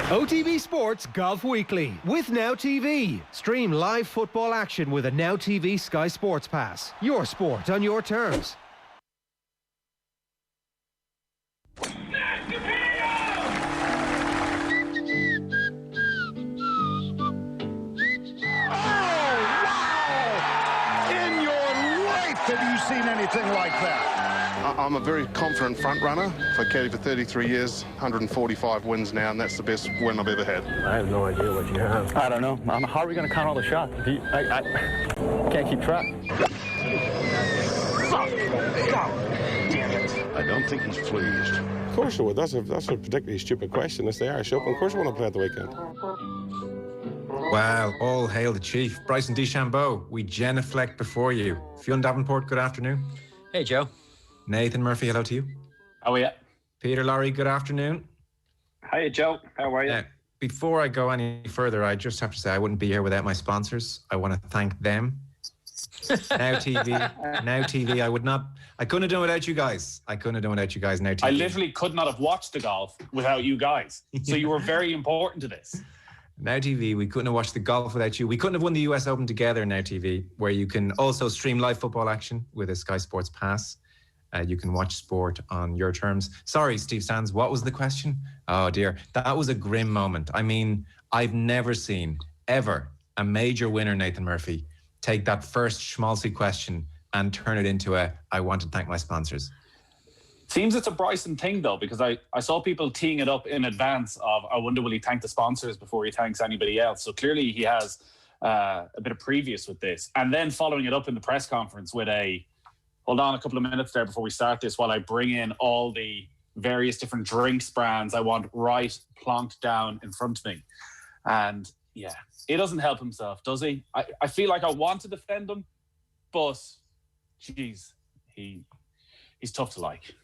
OTB Sports Golf Weekly with Now TV. Stream live football action with a Now TV Sky Sports Pass. Your sport on your terms. Have you seen anything like that? I'm a very confident front runner. I've caddied for 33 years, 145 wins now, and that's the best win I've ever had. I have no idea what you have. I don't know. How are we going to count all the shots? I can't keep track. I don't think he's pleased. Of course I would. That's a particularly stupid question. It's the Irish Open. Of course I want to play at the weekend. Well, all hail the chief. Bryson DeChambeau, we genuflect before you. Fionn Davenport, good afternoon. Hey, Joe. Nathan Murphy, hello to you. How are you? Peter Lawrie, good afternoon. Hi, Joe. How are you? Before I go any further, I just have to say I wouldn't be here without my sponsors. I want to thank them. Now TV, I couldn't have done it without you guys. Now TV. I literally could not have watched the golf without you guys. So you were very important to this. Now TV, we couldn't have watched the golf without you. We couldn't have won the US Open together, Now TV, where you can also stream live football action with a Sky Sports Pass. You can watch sport on your terms. Sorry, Steve Sands, what was the question? Oh dear, that was a grim moment. I mean, I've never seen, ever, a major winner, Nathan Murphy, take that first schmaltzy question and turn it into I want to thank my sponsors. Seems it's a Bryson thing, though, because I saw people teeing it up in advance of, I wonder, will he thank the sponsors before he thanks anybody else? So clearly he has a bit of previous with this. And then following it up in the press conference with hold on a couple of minutes there before we start this, while I bring in all the various different drinks brands I want right plonked down in front of me. And yeah, he doesn't help himself, does he? I feel like I want to defend him, but geez, he's tough to like.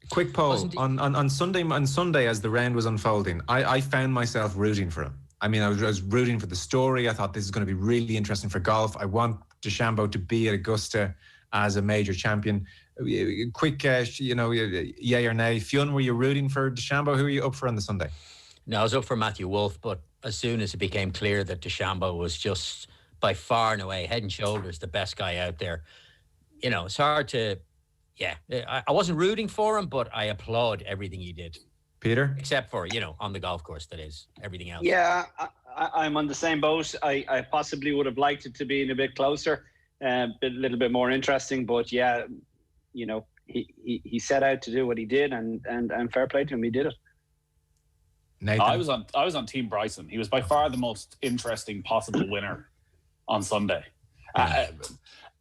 Quick poll on Sunday as the round was unfolding, I found myself rooting for him. I mean, I was rooting for the story. I thought this is going to be really interesting for golf. I want DeChambeau to be at Augusta as a major champion. Quick, yay or nay. Fionn, were you rooting for DeChambeau? Who were you up for on the Sunday? No, I was up for Matthew Wolff, but as soon as it became clear that DeChambeau was just by far and away, head and shoulders, the best guy out there, it's hard to... Yeah, I wasn't rooting for him, but I applaud everything he did. Peter? Except for, on the golf course, that is. Everything else. Yeah, I'm on the same boat. I possibly would have liked it to be a bit closer, a little bit more interesting. But yeah, he set out to do what he did, and fair play to him, he did it. Nathan? I was on Team Bryson. He was by far the most interesting possible winner on Sunday.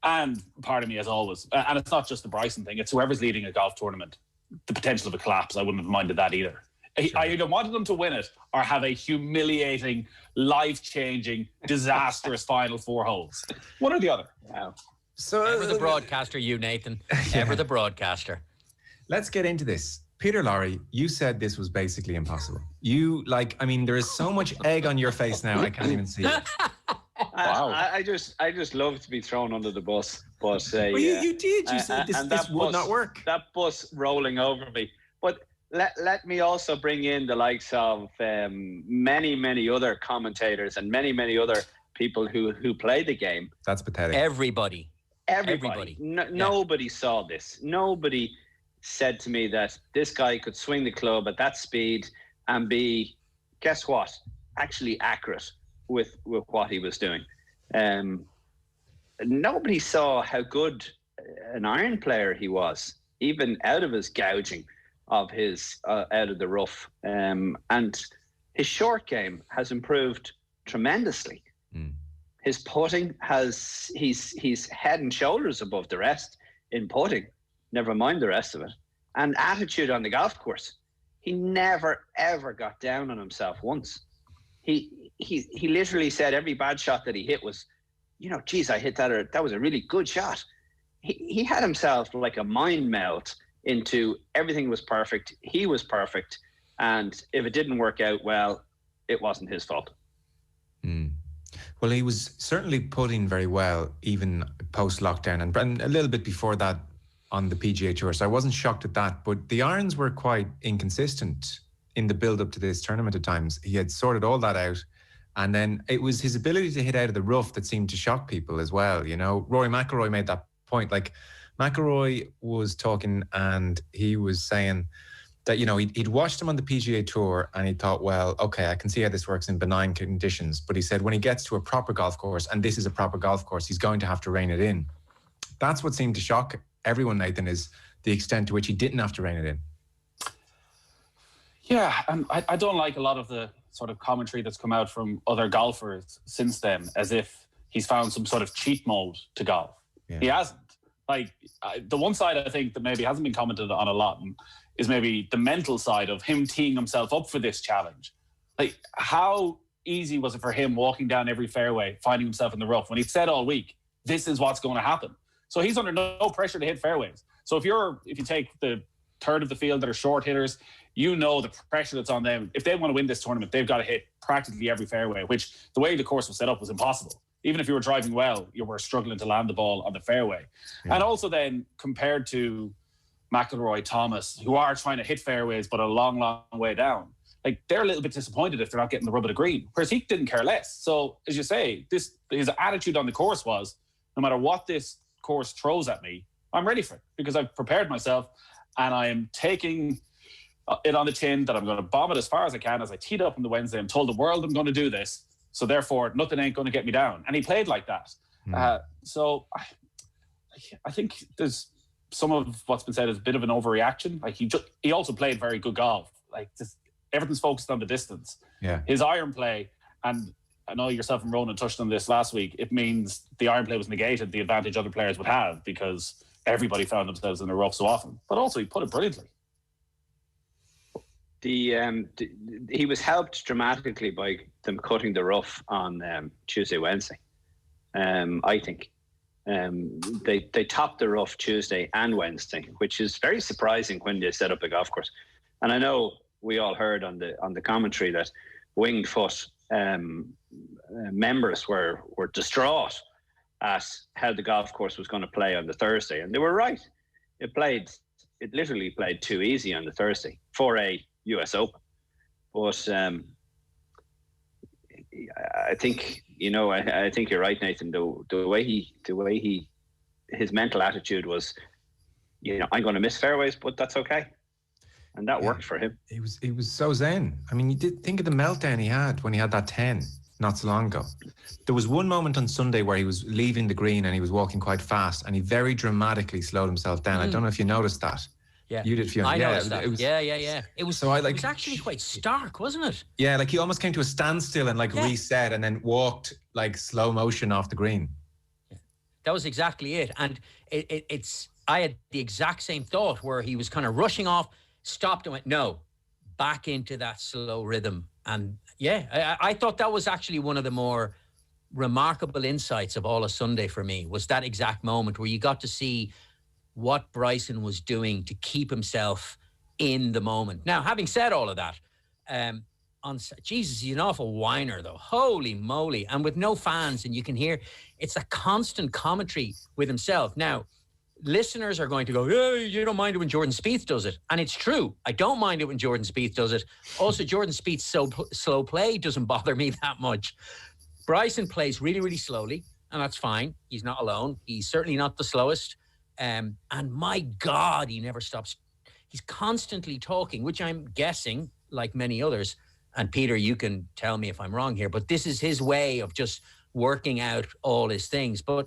And part of me, as always, and it's not just the Bryson thing, it's whoever's leading a golf tournament, the potential of a collapse, I wouldn't have minded that either. Sure. I either wanted them to win it or have a humiliating, life-changing, disastrous final 4 holes. One or the other. Wow. So, ever the broadcaster, you, Nathan. Yeah. Ever the broadcaster. Let's get into this. Peter Lawrie, you said this was basically impossible. There is so much egg on your face now, I can't even see it. Wow. I just love to be thrown under the bus, but you did. You said this would not work. That bus rolling over me. But let me also bring in the likes of many other commentators and many other people who play the game. That's pathetic. Everybody. Nobody saw this. Nobody said to me that this guy could swing the club at that speed and be, guess what, actually accurate with what he was doing. Nobody saw how good an iron player he was, even out of his gouging of his out of the rough. And his short game has improved tremendously. His putting he's head and shoulders above the rest in putting, never mind the rest of it. And attitude on the golf course. He never ever got down on himself once. He literally said every bad shot that he hit was, geez, I hit that, or that was a really good shot. He had himself like a mind melt into everything was perfect. He was perfect. And if it didn't work out well, it wasn't his fault. Well, he was certainly putting very well, even post-lockdown and a little bit before that on the PGA Tour. So I wasn't shocked at that. But the irons were quite inconsistent in the build-up to this tournament at times. He had sorted all that out. And then it was his ability to hit out of the rough that seemed to shock people as well. You know, Rory McIlroy made that point. Like, McIlroy was talking and he was saying that, you know, he'd watched him on the PGA Tour and he thought, well, okay, I can see how this works in benign conditions. But he said when he gets to a proper golf course, and this is a proper golf course, he's going to have to rein it in. That's what seemed to shock everyone, Nathan, is the extent to which he didn't have to rein it in. Yeah, and I don't like a lot of the sort of commentary that's come out from other golfers since then, as if he's found some sort of cheat mode to golf. Yeah. He hasn't. Like, the one side I think that maybe hasn't been commented on a lot is maybe the mental side of him teeing himself up for this challenge. Like, how easy was it for him walking down every fairway, finding himself in the rough, when he said all week, this is what's going to happen? So he's under no pressure to hit fairways. So if you take the third of the field that are short hitters, you know the pressure that's on them. If they want to win this tournament, they've got to hit practically every fairway, which the way the course was set up was impossible. Even if you were driving well, you were struggling to land the ball on the fairway. Yeah. And also then compared to McIlroy, Thomas, who are trying to hit fairways but a long, long way down, like, they're a little bit disappointed if they're not getting the rub of the green, whereas he didn't care less. So, as you say, his attitude on the course was, no matter what this course throws at me, I'm ready for it because I've prepared myself and I am taking it on the chin that I'm going to bomb it as far as I can. As I teed up on the Wednesday, I'm told the world I'm going to do this, so therefore nothing ain't going to get me down. And he played like that. So I think there's some of what's been said is a bit of an overreaction. Like, he also played very good golf. Like, everything's focused on the distance. Yeah, his iron play, and I know yourself and Ronan touched on this last week, it means the iron play was negated, the advantage other players would have, because everybody found themselves in the rough so often. But also he put it brilliantly. He was helped dramatically by them cutting the rough on Tuesday, Wednesday. I think they topped the rough Tuesday and Wednesday, which is very surprising when they set up a golf course. And I know we all heard on the commentary that Winged Foot members were distraught at how the golf course was going to play on the Thursday, and they were right. It literally played too easy on the Thursday for a US Open. But I think, I think you're right, Nathan. The way his mental attitude was, I'm going to miss fairways, but that's okay. And that worked for him. He was so zen. I mean, you did think of the meltdown he had when he had that 10 not so long ago. There was one moment on Sunday where he was leaving the green and he was walking quite fast and he very dramatically slowed himself down. I don't know if you noticed that. Yeah. You did, Fionn. I noticed that. It was actually quite stark, wasn't it? Yeah, like he almost came to a standstill and reset and then walked like slow motion off the green. Yeah. That was exactly it. And I had the exact same thought where he was kind of rushing off, stopped and went, no, back into that slow rhythm. And I thought that was actually one of the more remarkable insights of all of Sunday for me, was that exact moment where you got to see what Bryson was doing to keep himself in the moment. Now, having said all of that, Jesus, he's an awful whiner though. Holy moly. And with no fans, and you can hear it's a constant commentary with himself. Now, listeners are going to go, hey, you don't mind it when Jordan Spieth does it. And it's true. I don't mind it when Jordan Spieth does it. Also, Jordan Spieth's slow play doesn't bother me that much. Bryson plays really, really slowly, and that's fine. He's not alone. He's certainly not the slowest. And my God, he never stops. He's constantly talking, which I'm guessing, like many others, and Peter, you can tell me if I'm wrong here, but this is his way of just working out all his things. But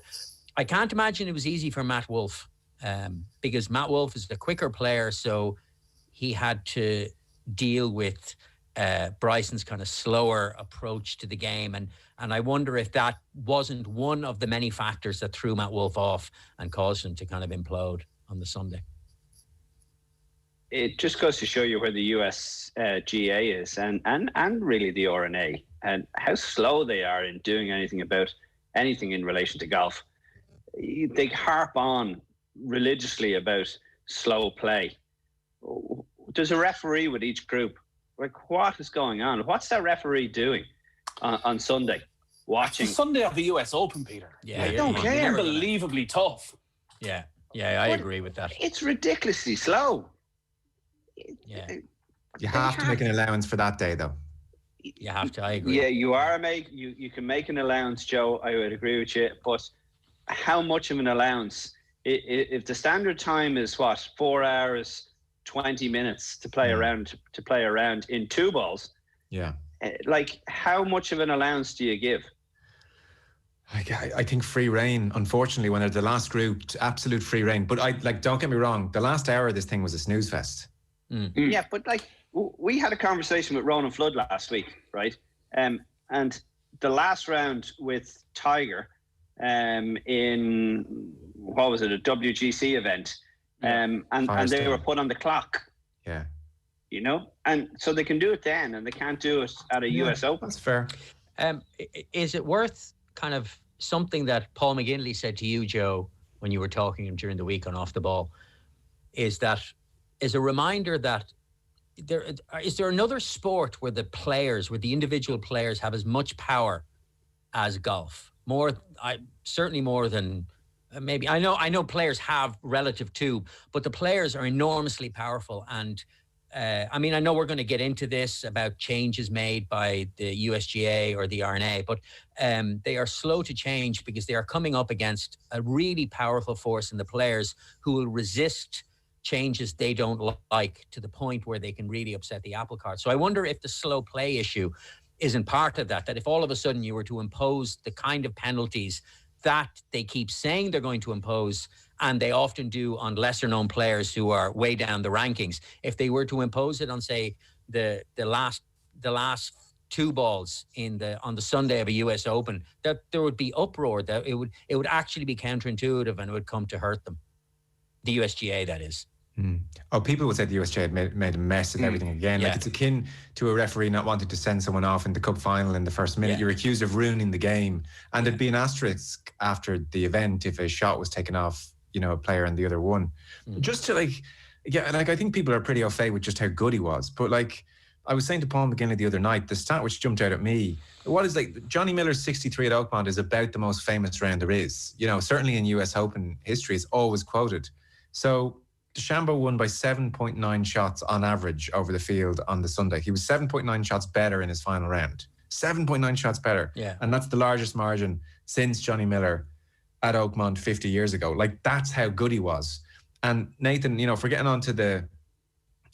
I can't imagine it was easy for Matt Wolff, because Matt Wolff is the quicker player, so he had to deal with Bryson's kind of slower approach to the game. And I wonder if that wasn't one of the many factors that threw Matt Wolff off and caused him to kind of implode on the Sunday. It just goes to show you where the US GA is and really the RNA, and how slow they are in doing anything in relation to golf. They harp on religiously about slow play. There's a referee with each group. Like, what is going on? What's that referee doing on Sunday? Watching. It's the Sunday of the US Open, Peter. Yeah, I don't care. Unbelievably tough. Yeah, I agree with that. It's ridiculously slow. Yeah. You have to make an allowance for that day, though. You have to. I agree. Yeah, you can make an allowance, Joe. I would agree with you, but how much of an allowance? If the standard time is 4 hours 20 minutes to play around in 2 balls, like how much of an allowance do you give? I think free reign, unfortunately, when they're the last group, absolute free reign. But don't get me wrong, the last hour of this thing was a snooze fest. Yeah, but like we had a conversation with Ronan Flood last week, right? And the last round with Tiger in, what was it, a WGC event, and they were put on the clock. Yeah. You know? And so they can do it then, and they can't do it at a US Open. That's fair. Is it worth kind of something that Paul McGinley said to you, Joe, when you were talking to him during the week on Off the Ball, is a reminder that is there another sport where the individual players have as much power as golf? Certainly more than maybe. I know players have relative to, but the players are enormously powerful. And I know we're going to get into this about changes made by the USGA or the RNA, but they are slow to change because they are coming up against a really powerful force in the players who will resist changes they don't like to the point where they can really upset the apple cart. So I wonder if the slow play issue isn't part of that if all of a sudden you were to impose the kind of penalties that they keep saying they're going to impose, and they often do on lesser known players who are way down the rankings, if they were to impose it on, say, the last 2 balls on the Sunday of a US Open, that there would be uproar, that it would actually be counterintuitive and it would come to hurt them. The USGA, that is. Oh, people would say the USGA had made a mess of everything again. Like, it's akin to a referee not wanting to send someone off in the cup final in the first minute. You're accused of ruining the game. And there'd be an asterisk after the event if a shot was taken off, a player and the other won. Just to I think people are pretty au fait with just how good he was. But I was saying to Paul McGinley the other night, the stat which jumped out at me, Johnny Miller's 63 at Oakmont is about the most famous round there is. Certainly in US Open history, it's always quoted. So DeChambeau won by 7.9 shots on average over the field on the Sunday. He was 7.9 shots better in his final round. 7.9 shots better. Yeah. And that's the largest margin since Johnny Miller at Oakmont 50 years ago. That's how good he was. And Nathan, for getting onto the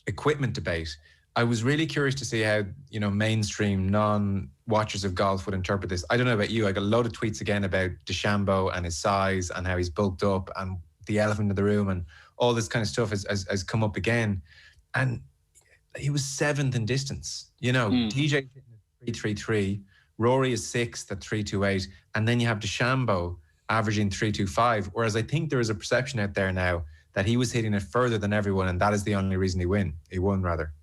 equipment debate, I was really curious to see how, mainstream non-watchers of golf would interpret this. I don't know about you. I got a load of tweets again about DeChambeau and his size and how he's bulked up and the elephant in the room and all this kind of stuff has come up again. And he was 7th in distance. DJ 333, Rory is 6th at 328, and then you have DeChambeau averaging 325. Whereas I think there is a perception out there now that he was hitting it further than everyone, and that is the only reason he won rather.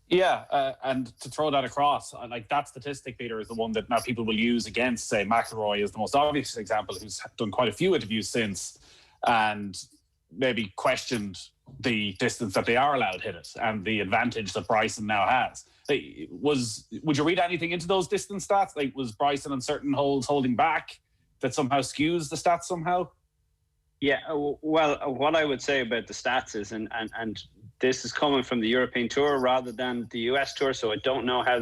Yeah, and to throw that across, that statistic, Peter, is the one that now people will use against, say, McIlroy is the most obvious example, who's done quite a few interviews since, and maybe questioned the distance that they are allowed to hit it and the advantage that Bryson now has. Would you read anything into those distance stats? Was Bryson on certain holes holding back that somehow skews the stats somehow? Yeah, well, what I would say about the stats is, and this is coming from the European Tour rather than the US Tour, so I don't know how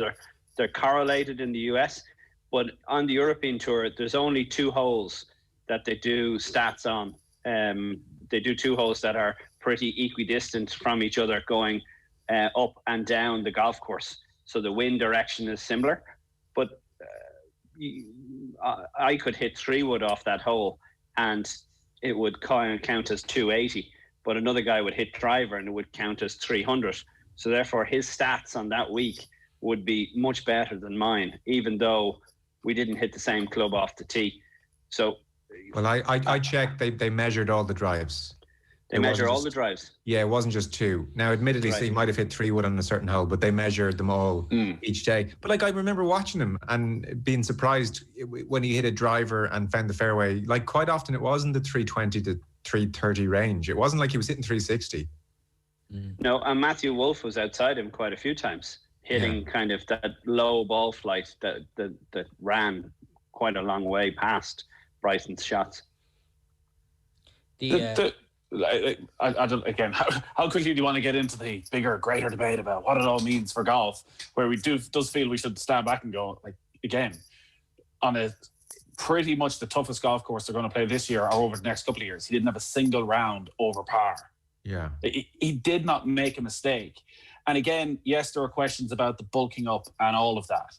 they're correlated in the US, but on the European Tour, there's only 2 holes that they do stats on. They do 2 holes that are pretty equidistant from each other going up and down the golf course. So the wind direction is similar. But I could hit 3 wood off that hole and it would count as 280. But another guy would hit driver and it would count as 300. So therefore his stats on that week would be much better than mine, even though we didn't hit the same club off the tee. So... Well, I checked. They measured all the drives. They measure all the drives? Yeah, it wasn't just 2. Now, admittedly, so he might have hit 3 wood on a certain hole, but they measured them all each day. But I remember watching him and being surprised when he hit a driver and found the fairway. Quite often it was in the 320 to 330 range. It wasn't like he was hitting 360. No, and Matthew Wolff was outside him quite a few times, hitting kind of that low ball flight that ran quite a long way past Bryson's shots. I don't, again, how quickly do you want to get into the bigger, greater debate about what it all means for golf, where does feel we should stand back and go, like, again, on a pretty much the toughest golf course they're going to play this year or over the next couple of years, he didn't have a single round over par. Yeah. He did not make a mistake. And again, yes, there are questions about the bulking up and all of that.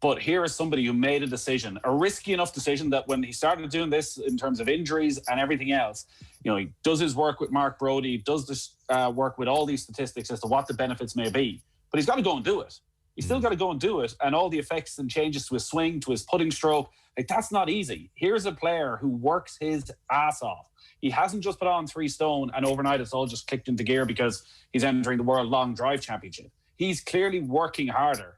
But here is somebody who made a decision, a risky enough decision that when he started doing this in terms of injuries and everything else, you know, he does his work with Mark Brody, does this work with all these statistics as to what the benefits may be. But he's got to go and do it. He's still got to go and do it. And all the effects and changes to his swing, to his putting stroke, like, that's not easy. Here's a player who works his ass off. He hasn't just put on 3 stone and overnight it's all just clicked into gear because he's entering the World Long Drive Championship. He's clearly working harder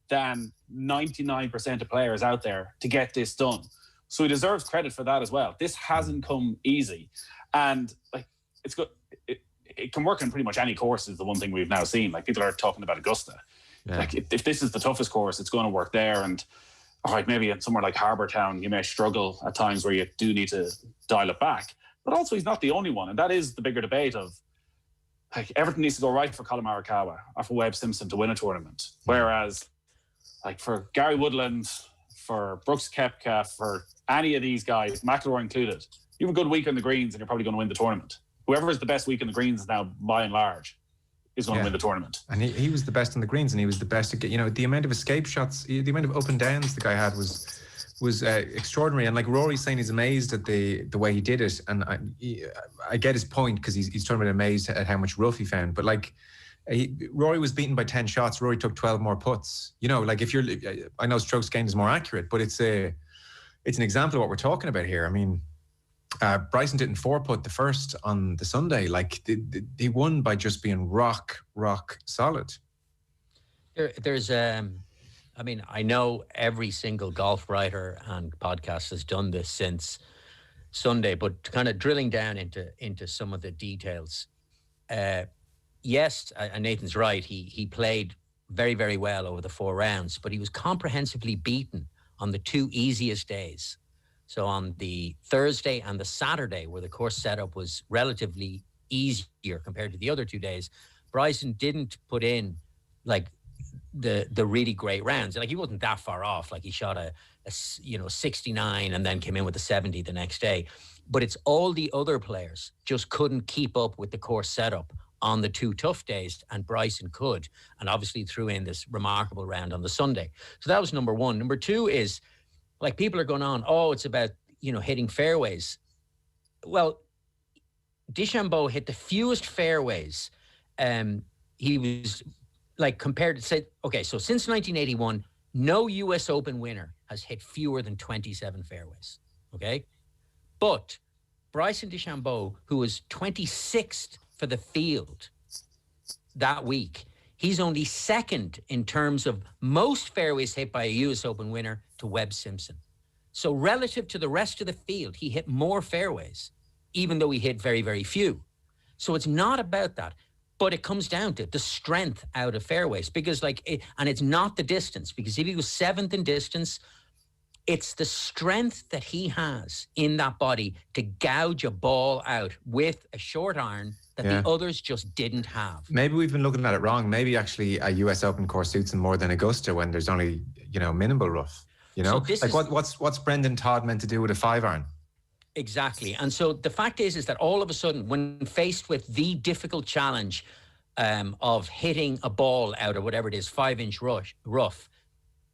than 99% of players out there to get this done. So he deserves credit for that as well. This hasn't come easy. And like, it's good. It can work in pretty much any course is the one thing we've now seen. Like, people are talking about Augusta. Yeah. Like, if this is the toughest course, it's going to work there. And all right, maybe in somewhere like Harbour Town, you may struggle at times where you do need to dial it back. But also, he's not the only one. And that is the bigger debate of, like, everything needs to go right for Colin Morikawa or for Webb Simpson to win a tournament. Whereas, like, for Gary Woodland, for Brooks Koepka, for any of these guys, McIlroy included, you have a good week on the greens and you're probably going to win the tournament. Whoever is the best week on the greens now, by and large, is going to win the tournament. And he was the best on the greens, and he was the best to get, you know, the amount of escape shots, the amount of up and downs the guy had was extraordinary. And like Rory's saying, he's amazed at the way he did it. And I get his point, because he's talking about amazed at how much rough he found. But like, Rory was beaten by 10 shots. Rory took 12 more putts. You know, like, I know strokes gained is more accurate, but it's an example of what we're talking about here. I mean, Bryson didn't 4-putt the first on the Sunday. Like, he won by just being rock solid. There's I mean, I know every single golf writer and podcast has done this since Sunday, but kind of drilling down into some of the details. Yes, and Nathan's right. He played very, very well over the 4 rounds, but he was comprehensively beaten on the 2 easiest days. So on the Thursday and the Saturday, where the course setup was relatively easier compared to the other 2 days, Bryson didn't put in like the really great rounds. Like, he wasn't that far off. Like, he shot a 69 and then came in with a 70 the next day. But it's all the other players just couldn't keep up with the course setup on the 2 tough days, and Bryson could, and obviously threw in this remarkable round on the Sunday. So that was number 1. Number 2 is, like, people are going on, oh, it's about, hitting fairways. Well, DeChambeau hit the fewest fairways. He was, like, compared to, say, okay, so since 1981, no US Open winner has hit fewer than 27 fairways, okay? But Bryson DeChambeau, who was 26th for the field that week, he's only second in terms of most fairways hit by a US Open winner to Webb Simpson. So relative to the rest of the field, he hit more fairways, even though he hit very, very few. So it's not about that, but it comes down to the strength out of fairways, because and it's not the distance, because if he was 7th in distance, it's the strength that he has in that body to gouge a ball out with a short iron that the others just didn't have. Maybe we've been looking at it wrong. Maybe actually a US Open course suits him more than Augusta, when there's only, minimal rough. So what's Brendan Todd meant to do with a 5-iron? Exactly. And so the fact is that all of a sudden, when faced with the difficult challenge of hitting a ball out of whatever it is, 5-inch rough,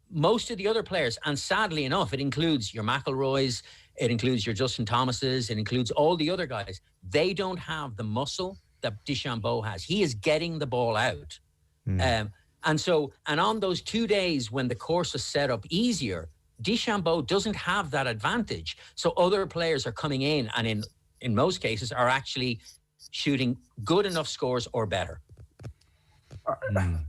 most of the other players, and sadly enough, it includes your McIlroys, it includes your Justin Thomases, it includes all the other guys, they don't have the muscle that DeChambeau has. He is getting the ball out. And on those 2 days when the course is set up easier, DeChambeau doesn't have that advantage. So other players are coming in and in most cases are actually shooting good enough scores or better.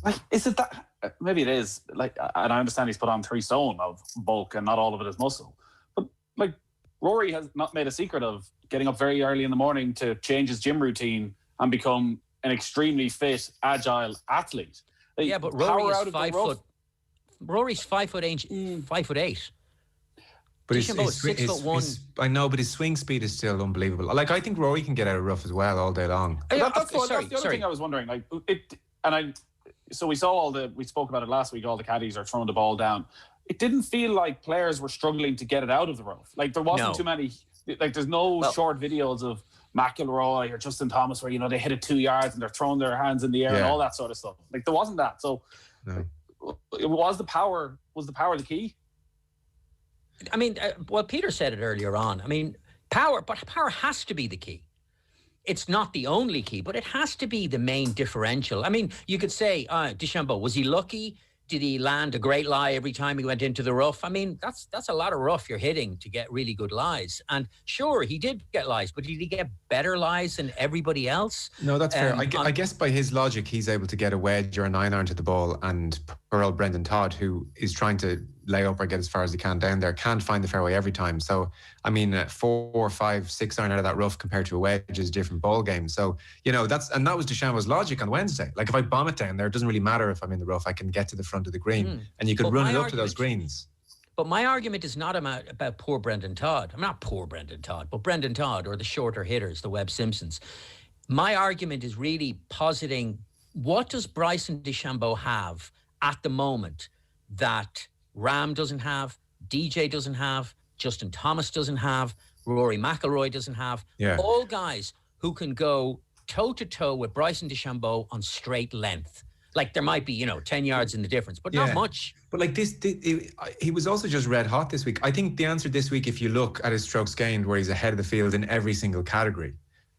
Like, is it that? Maybe it is. Like, and I understand he's put on 3 stone of bulk and not all of it is muscle. But like, Rory has not made a secret of getting up very early in the morning to change his gym routine and become an extremely fit, agile athlete. Like, yeah, but Rory is 5 foot. Rory's 5'8". But DeChambeau is 6'1". I know, but his swing speed is still unbelievable. Like, I think Rory can get out of rough as well all day long. That's the other thing I was wondering. Like, so we spoke about it last week. All the caddies are throwing the ball down. It didn't feel like players were struggling to get it out of the rough. Like, there wasn't too many. Like, there's no short videos of McIlroy or Justin Thomas where, you know, they hit it 2 yards and they're throwing their hands in the air and all that sort of stuff. Like, there wasn't that. So was the power the key? I mean, well, Peter said it earlier on. I mean, power has to be the key. It's not the only key, but it has to be the main differential. I mean, you could say, DeChambeau, was he lucky? Did he land a great lie every time he went into the rough? I mean, that's a lot of rough you're hitting to get really good lies. And sure, he did get lies, but did he get better lies than everybody else? No, that's fair. I guess by his logic, he's able to get a wedge or a 9-iron to the ball, and poor old Brendan Todd, who is trying to lay up or get as far as he can down there, can't find the fairway every time. So, I mean, 4, 5, 6-iron out of that rough compared to a wedge is a different ball game. So, you know, that was DeChambeau's logic on Wednesday. Like, if I bomb it down there, it doesn't really matter if I'm in the rough. I can get to the front of the green, and you could run it up to those greens. But my argument is not about poor Brendan Todd. I'm not poor Brendan Todd, but Brendan Todd or the shorter hitters, the Webb Simpsons. My argument is really positing, what does Bryson DeChambeau have at the moment that Rahm doesn't have, DJ doesn't have, Justin Thomas doesn't have, Rory McIlroy doesn't have. All guys who can go toe-to-toe with Bryson DeChambeau on straight length. Like, there might be, 10 yards in the difference, but not much. But like he was also just red hot this week. I think the answer this week, if you look at his strokes gained, where he's ahead of the field in every single category,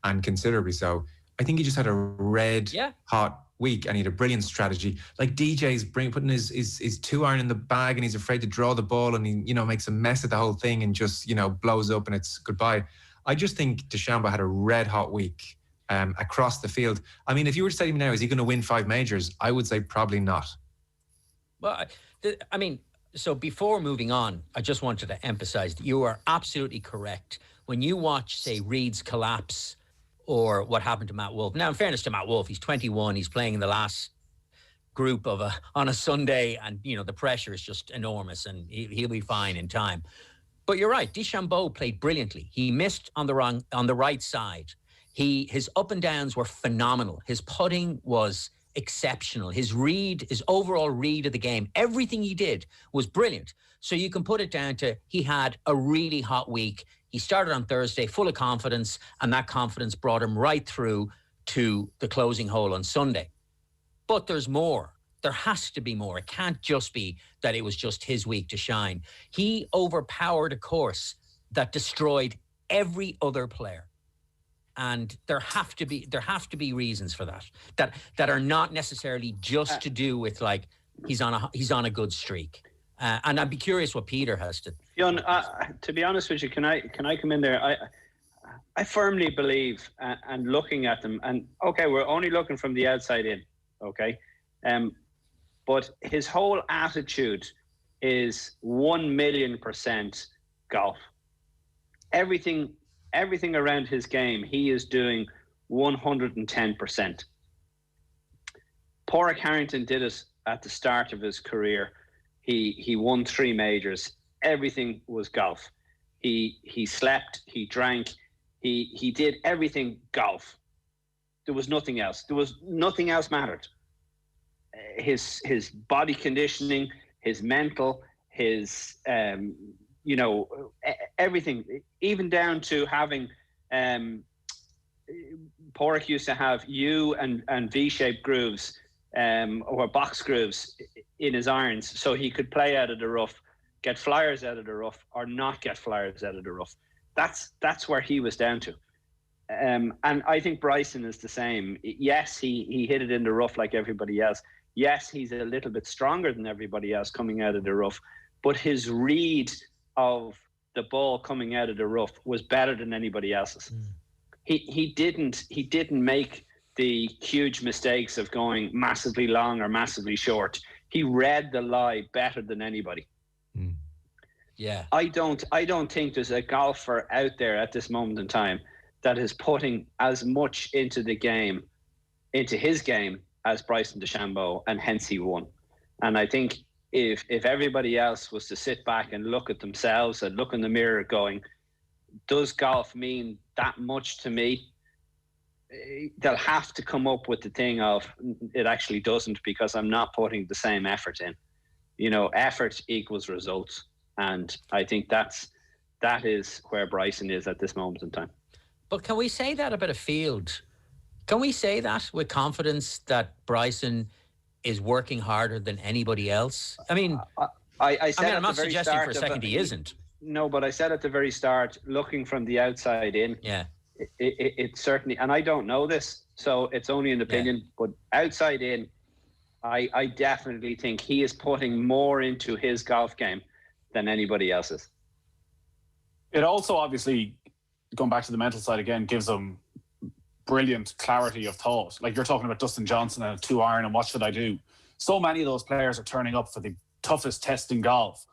and considerably so, I think he just had a red hot week, and he had a brilliant strategy. Like, DJ's putting his 2-iron in the bag, and he's afraid to draw the ball, and he makes a mess of the whole thing and just blows up and it's goodbye. I just think DeChambeau had a red hot week across the field. I mean, if you were to say to me now, is he going to win 5 majors? I would say probably not. Well, so before moving on, I just wanted to emphasize that you are absolutely correct. When you watch, say, Reed's collapse or what happened to Matt Wolff. Now, in fairness to Matt Wolff, he's 21. He's playing in the last group on a Sunday, and the pressure is just enormous, and he'll be fine in time. But you're right. DeChambeau played brilliantly. He missed on the right side. His up and downs were phenomenal. His putting was exceptional. His overall read of the game, everything he did was brilliant. So you can put it down to he had a really hot week. He started on Thursday full of confidence, and that confidence brought him right through to the closing hole on Sunday. But there's more. There has to be more. It can't just be that it was just his week to shine. He overpowered a course that destroyed every other player. And there have to be reasons for that are not necessarily just to do with, like, he's on a good streak. And I'd be curious what Peter has to. Fionn, to be honest with you, can I come in there? I firmly believe, and looking at them, and okay, we're only looking from the outside in, okay, but his whole attitude is 1,000,000% golf. Everything around his game, he is doing 110%. Padraig Harrington did it at the start of his career. He won 3 majors. Everything was golf. He slept, he drank, he did everything golf. There was nothing else. Nothing else mattered. His body conditioning, his mental, his everything, even down to having Padraig used to have U and V-shaped grooves or box grooves in his irons, so he could play out of the rough, get flyers out of the rough, or not get flyers out of the rough. That's where he was down to. And I think Bryson is the same. Yes, he hit it in the rough like everybody else. Yes, he's a little bit stronger than everybody else coming out of the rough, but his read of the ball coming out of the rough was better than anybody else's. He didn't make the huge mistakes of going massively long or massively short. He read the lie better than anybody. Yeah. I don't think there's a golfer out there at this moment in time that is putting as much into his game as Bryson DeChambeau, and hence he won. And I think if everybody else was to sit back and look at themselves and look in the mirror going, does golf mean that much to me? They'll have to come up with the thing of, it actually doesn't, because I'm not putting the same effort in. You know, effort equals results. And I think that is where Bryson is at this moment in time. But can we say that about a field? Can we say that with confidence, that Bryson is working harder than anybody else? I mean, I'm not suggesting for a second he isn't. No, but I said at the very start, looking from the outside in, it certainly, and I don't know this, so it's only an opinion, but outside in, I definitely think he is putting more into his golf game than anybody else is. It also, obviously, going back to the mental side again, gives him brilliant clarity of thought. Like you're talking about Dustin Johnson and a 2-iron and what should I do? So many of those players are turning up for the toughest test in golf,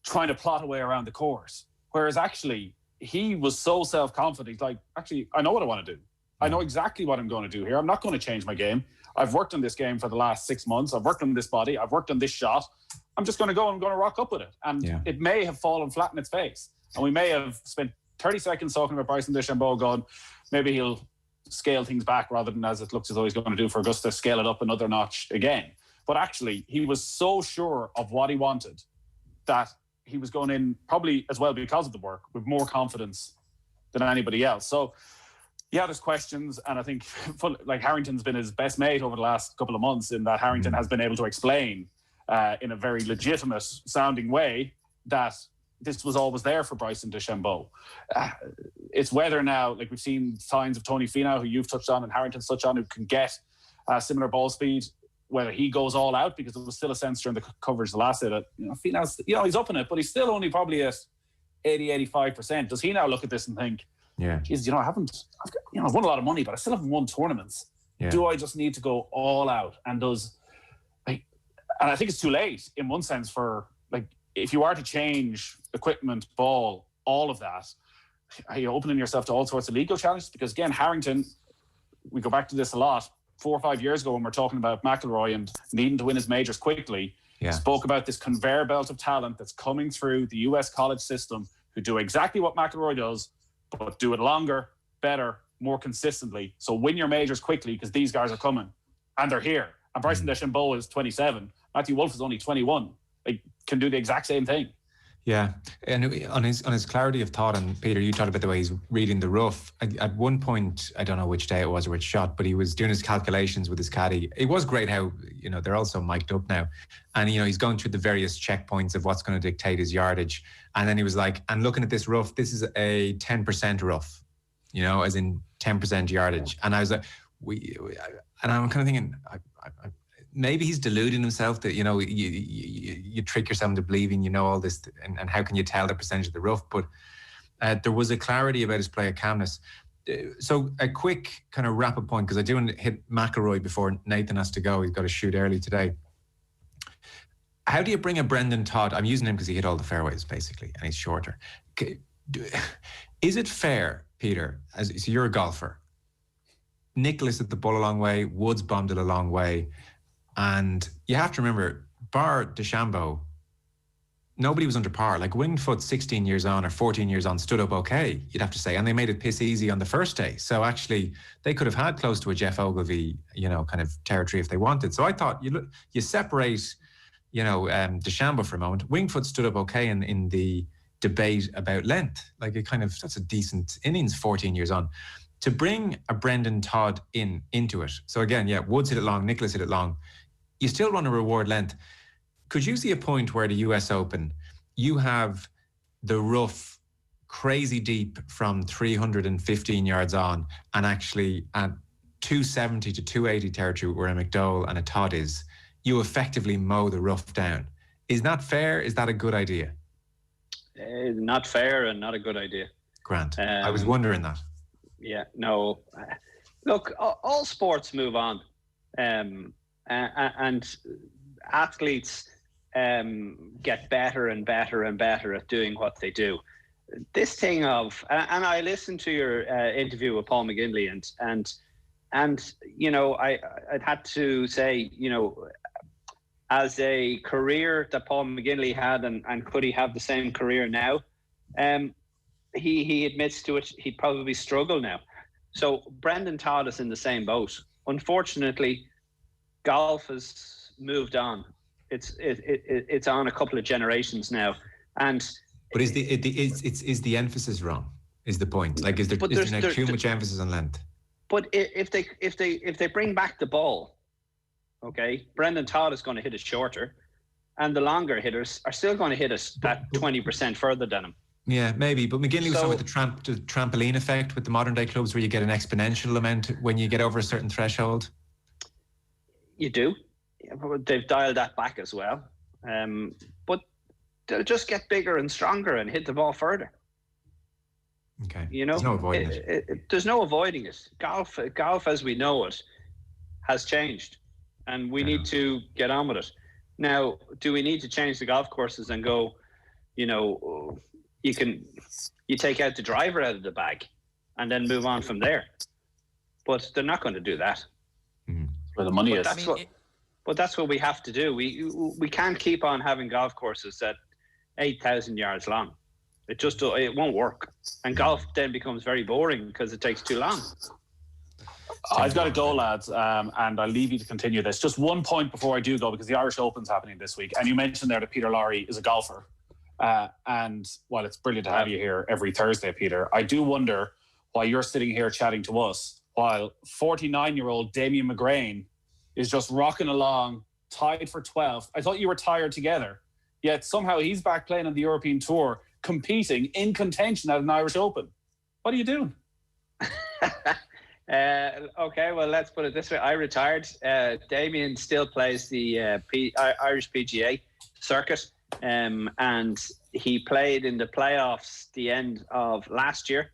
trying to plot a way around the course. Whereas actually, he was so self-confident. Like, actually, I know what I want to do. I know exactly what I'm going to do here. I'm not going to change my game. I've worked on this game for the last 6 months. I've worked on this body. I've worked on this shot. I'm just going to go and I'm going to rock up with it. And it may have fallen flat in its face. And we may have spent 30 seconds talking about Bryson DeChambeau going, maybe he'll scale things back rather than, as it looks as though he's going to do for Augusta, scale it up another notch again. But actually, he was so sure of what he wanted that he was going in, probably as well because of the work, with more confidence than anybody else. So, yeah, there's questions. And I think, like, Harrington's been his best mate over the last couple of months, in that Harrington has been able to explain in a very legitimate sounding way that this was always there for Bryson DeChambeau. It's whether now, like we've seen signs of Tony Finau, who you've touched on and Harrington's touched on, who can get similar ball speed, whether he goes all out, because there was still a sense during the coverage the last day that, Finau's, he's up in it, but he's still only probably at 80-85%. Does he now look at this and think, geez, I've won a lot of money, but I still haven't won tournaments. Yeah. Do I just need to go all out? And I think it's too late in one sense for, like, if you are to change equipment, ball, all of that, are you opening yourself to all sorts of legal challenges? Because again, Harrington, we go back to this a lot, 4 or 5 years ago when we're talking about McIlroy and needing to win his majors quickly, spoke about this conveyor belt of talent that's coming through the US college system, who do exactly what McIlroy does, but do it longer, better, more consistently. So win your majors quickly, because these guys are coming and they're here. And Bryson DeChambeau is 27. Matthew Wolff is only 21. Like, can do the exact same thing. Yeah, and on his clarity of thought, and Peter, you talked about the way he's reading the rough. At one point, I don't know which day it was or which shot, but he was doing his calculations with his caddy. It was great how, they're also mic'd up now. And, he's going through the various checkpoints of what's going to dictate his yardage. And then he was like, and looking at this rough, this is a 10% rough, as in 10% yardage. And I was like, and I'm kind of thinking, maybe he's deluding himself that, you trick yourself into believing all this, and how can you tell the percentage of the rough? But there was a clarity about his play, a calmness. So a quick kind of wrap-up point, because I do want to hit McIlroy before Nathan has to go. He's got to shoot early today. How do you bring a Brendan Todd? I'm using him because he hit all the fairways, basically, and he's shorter. Is it fair, Peter, so you're a golfer, Nicklaus hit the ball a long way, Woods bombed it a long way, and you have to remember, bar DeChambeau, nobody was under par. Like, Winged Foot, 16 years on or 14 years on, stood up okay, you'd have to say, and they made it piss easy on the first day. So actually, they could have had close to a Jeff Ogilvy, kind of territory if they wanted. So I thought you separate, DeChambeau for a moment. Winged Foot stood up okay in the debate about length. Like, that's a decent innings, 14 years on. To bring a Brendan Todd into it. So again, Woods hit it long, Nicklaus hit it long. You still want to reward length. Could you see a point where the US Open, you have the rough, crazy deep from 315 yards on, and actually at 270 to 280 territory where a McDowell and a Todd is, you effectively mow the rough down. Is that fair? Is that a good idea? Not fair and not a good idea. Grant, I was wondering that. Yeah, no. Look, all sports move on. And athletes get better and better and better at doing what they do. This thing of, and I listened to your interview with Paul McGinley, and I'd had to say, as a career that Paul McGinley had, and could he have the same career now? He admits to it, he'd probably struggle now. So Brendan Todd is in the same boat. Unfortunately, golf has moved on. It's on a couple of generations now, but is the emphasis wrong? Is the point? Like, is there not too much emphasis on length? But if they bring back the ball, okay, Brendan Todd is going to hit it shorter, and the longer hitters are still going to hit it that 20% further than him. Yeah, maybe. But McGinley was talking about the trampoline effect with the modern day clubs, where you get an exponential amount when you get over a certain threshold. You do. They've dialed that back as well. But they'll just get bigger and stronger and hit the ball further. Okay. You know, there's no avoiding it. There's no avoiding it. Golf as we know it has changed, and we need to get on with it. Now, do we need to change the golf courses and go, you know, you take out the driver out of the bag and then move on from there? But they're not going to do that. Mm-hmm. Where the money is. But that's what we have to do. We can't keep on having golf courses at 8,000 yards long. It won't work. And golf then becomes very boring because it takes too long. I've got to go, lads, and I'll leave you to continue this. Just one point before I do go, because the Irish Open's happening this week. And you mentioned there that Peter Lawrie is a golfer. And while it's brilliant to have you here every Thursday, Peter, I do wonder why you're sitting here chatting to us while 49-year-old Damien McGrain is just rocking along, tied for 12th. I thought you were tired together. Yet somehow he's back playing on the European Tour, competing in contention at an Irish Open. What are you doing? Okay, well, let's put it this way. I retired. Damien still plays the Irish PGA circuit, and he played in the playoffs the end of last year.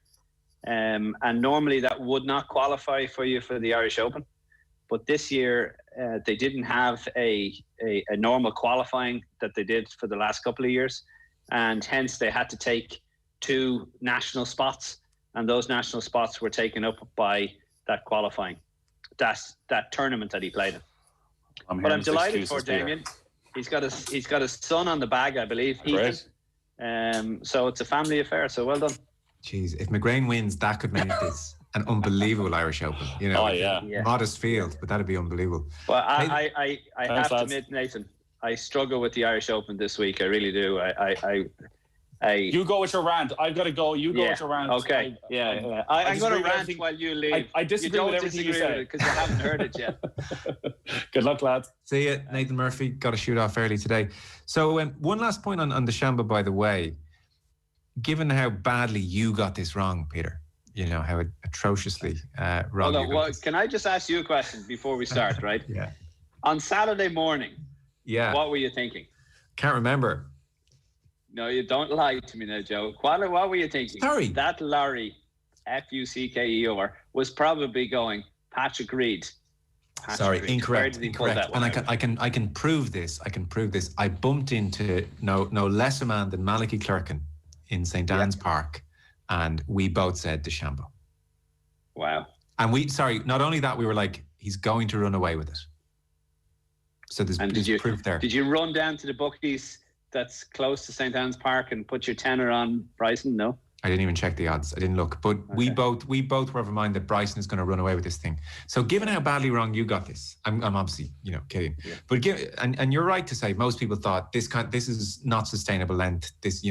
And normally that would not qualify for you for the Irish Open. But this year, they didn't have a normal qualifying that they did for the last couple of years. And hence they had to take 2 national spots. And those national spots were taken up by that qualifying, that tournament that he played in. I'm delighted for Damien. He's got his son on the bag, I believe. So it's a family affair. So well done. Jeez, if McGrain wins, that could make this an unbelievable Irish Open. You know, modest field, but that'd be unbelievable. Well, I have to admit, Nathan, I struggle with the Irish Open this week. I really do. You go with your rant. I've got to go. You go with your rant. Okay. I'm going to rant while you leave. I disagree with everything you say because you haven't heard it yet. Good luck, lads. See you, Nathan Murphy. Got to shoot off early today. So one last point on De Chambeau, by the way. Given how badly you got this wrong, Peter, you know how atrociously wrong. Hold on, can I just ask you a question before we start? Right? Yeah. On Saturday morning. Yeah. What were you thinking? Can't remember. No, you don't lie to me now, Joe. What were you thinking? Sorry. That Lowry, Fucker, was probably going Patrick Reed. Sorry, incorrect. And I can prove this. I bumped into no less a man than Malachy Clerkin in St. Anne's Park, and we both said De Chambeau. Wow. And not only that, we were like, he's going to run away with it. So there's proof there. Did you run down to the bookies that's close to St. Anne's Park and put your tenner on Bryson? No? I didn't even check the odds. I didn't look. But we both were of a mind that Bryson is going to run away with this thing. So given how badly wrong you got this, I'm obviously, kidding. Yeah. But and you're right to say most people thought this is not sustainable length. This,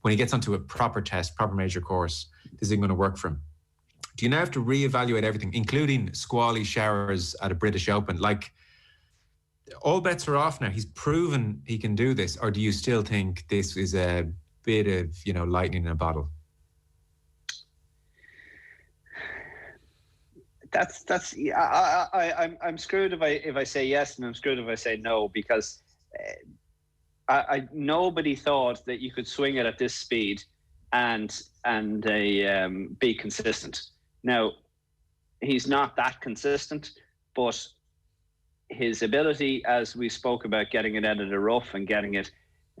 when he gets onto a proper test, proper major course, this isn't going to work for him. Do you now have to reevaluate everything, including squally showers at a British Open? Like, all bets are off now. He's proven he can do this. Or do you still think this is a bit of, lightning in a bottle? I'm screwed if I say yes, and I'm screwed if I say no, because nobody thought that you could swing it at this speed and be consistent. Now, he's not that consistent, but his ability, as we spoke about, getting it out of the rough and getting it,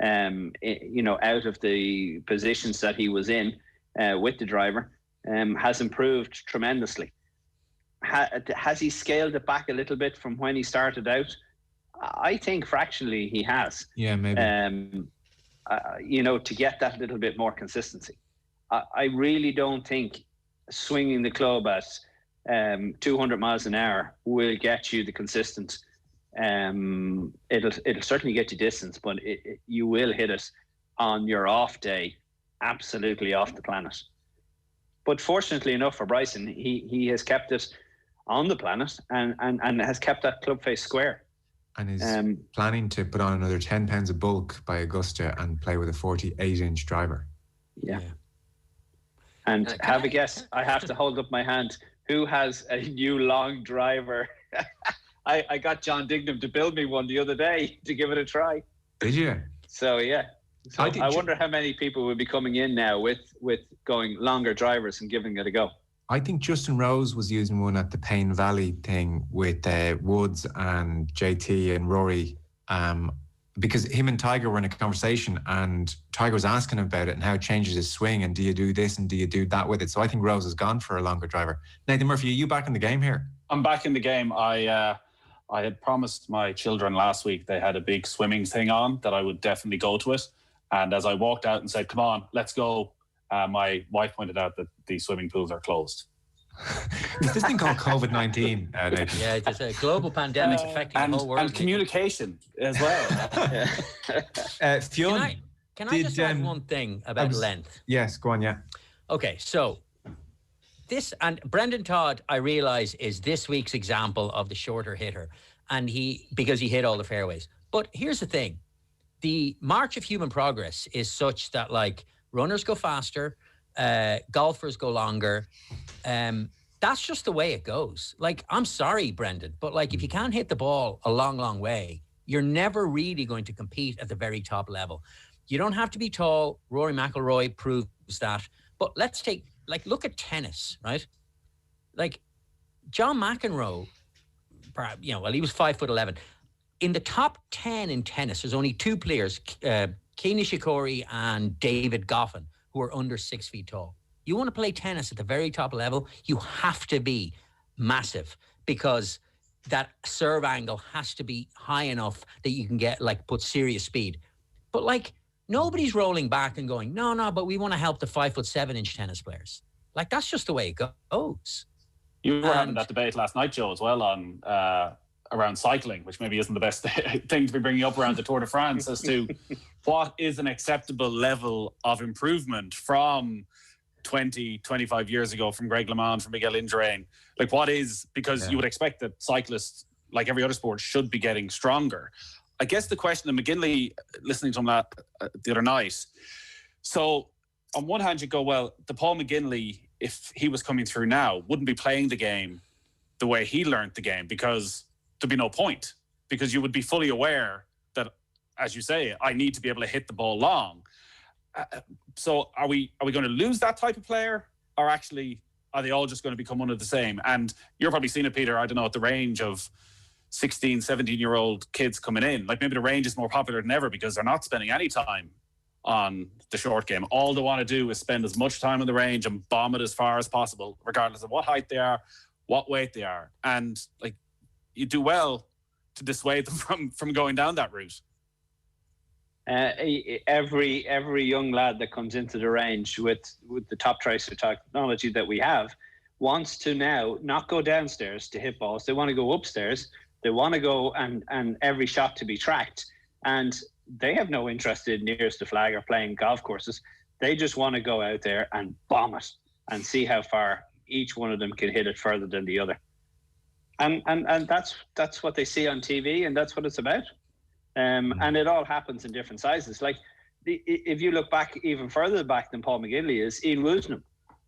out of the positions that he was in with the driver, has improved tremendously. Has he scaled it back a little bit from when he started out? I think fractionally he has. Yeah, maybe. To get that little bit more consistency. I really don't think swinging the club at 200 miles an hour will get you the consistent. It'll certainly get you distance, but you will hit it on your off day, absolutely off the planet. But fortunately enough for Bryson, he has kept it on the planet and has kept that club face square. And is planning to put on another 10 pounds of bulk by Augusta and play with a 48-inch driver. Yeah. And have a guess. I have to hold up my hand. Who has a new long driver? I got John Dignam to build me one the other day to give it a try. Did you? So, yeah. So I wonder how many people will be coming in now with going longer drivers and giving it a go. I think Justin Rose was using one at the Payne Valley thing with Woods and JT and Rory, because him and Tiger were in a conversation and Tiger was asking him about it and how it changes his swing and do you do this and do you do that with it. So I think Rose has gone for a longer driver. Nathan Murphy, are you back in the game here? I'm back in the game. I had promised my children last week they had a big swimming thing on that I would definitely go to it. And as I walked out and said, come on, let's go, my wife pointed out that the swimming pools are closed. This thing called COVID-19, Nathan. Yeah, it's a global pandemic affecting the whole world. And communication as well. Fionn, can I just add one thing about length? Yes, go on, yeah. Okay, so this, and Brendan Todd, I realise, is this week's example of the shorter hitter, and because he hit all the fairways. But here's the thing. The march of human progress is such that, like, runners go faster, golfers go longer. That's just the way it goes. Like, I'm sorry, Brendan, but like, if you can't hit the ball a long, long way, you're never really going to compete at the very top level. You don't have to be tall. Rory McIlroy proves that. But let's look at tennis, right? Like, John McEnroe, he was 5'11". In the top 10 in tennis, there's only two players, Kei Nishikori and David Goffin, who are under 6 feet tall. You want to play tennis at the very top level, you have to be massive, because that serve angle has to be high enough that you can put serious speed. But nobody's rolling back and going, no, but we want to help the 5'7" tennis players. Like, that's just the way it goes. You were having that debate last night, Joe, as well, on around cycling, which maybe isn't the best thing to be bringing up around the Tour de France, as to what is an acceptable level of improvement from 20, 25 years ago, from Greg LeMond, from Miguel Indurain. Like, what is, because you would expect that cyclists, like every other sport, should be getting stronger. I guess the question that McGinley, listening to him the other night, so on one hand you go, well, the Paul McGinley, if he was coming through now, wouldn't be playing the game the way he learned the game, because there'd be no point, because you would be fully aware that, as you say, I need to be able to hit the ball long. So are we going to lose that type of player, or actually are they all just going to become one of the same? And you're probably seeing it, Peter, I don't know, at the range of 16, 17-year-old kids coming in. Like, maybe the range is more popular than ever because they're not spending any time on the short game. All they want to do is spend as much time on the range and bomb it as far as possible, regardless of what height they are, what weight they are. And like, you do well to dissuade them from going down that route. Every young lad that comes into the range with the top tracer technology that we have wants to now not go downstairs to hit balls. They want to go upstairs. They want to go and every shot to be tracked. And they have no interest in nearest the flag or playing golf courses. They just want to go out there and bomb it and see how far each one of them can hit it further than the other. And that's what they see on TV, and that's what it's about. And it all happens in different sizes. Like, if you look back even further back than Paul McGinley is, Ian Woosnam.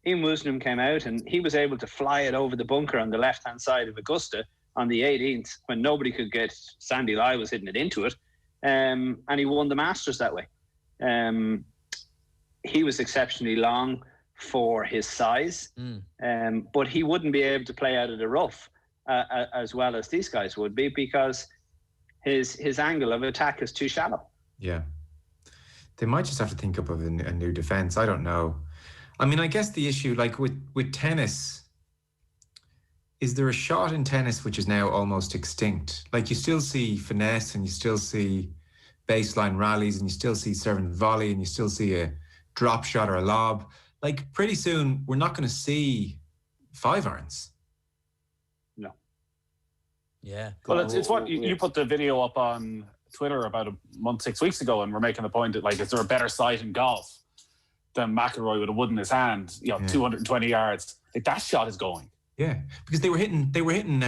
Ian Woosnam came out and he was able to fly it over the bunker on the left-hand side of Augusta on the 18th when nobody could get, Sandy Lai was hitting it into it. And he won the Masters that way. He was exceptionally long for his size, but he wouldn't be able to play out of the rough as well as these guys would be, because his angle of attack is too shallow. Yeah. They might just have to think up of a new defense. I don't know. I mean, I guess the issue, like with tennis, is there a shot in tennis which is now almost extinct? Like, you still see finesse and you still see baseline rallies and you still see serve and volley and you still see a drop shot or a lob. Like, pretty soon we're not going to see 5-irons. No. Yeah. Well, it's what you put the video up on Twitter about a month, 6 weeks ago, and we're making the point that, like, is there a better sight in golf than McIlroy with a wood in his hand, 220 yards? Like, that shot is going. Yeah, because they were hitting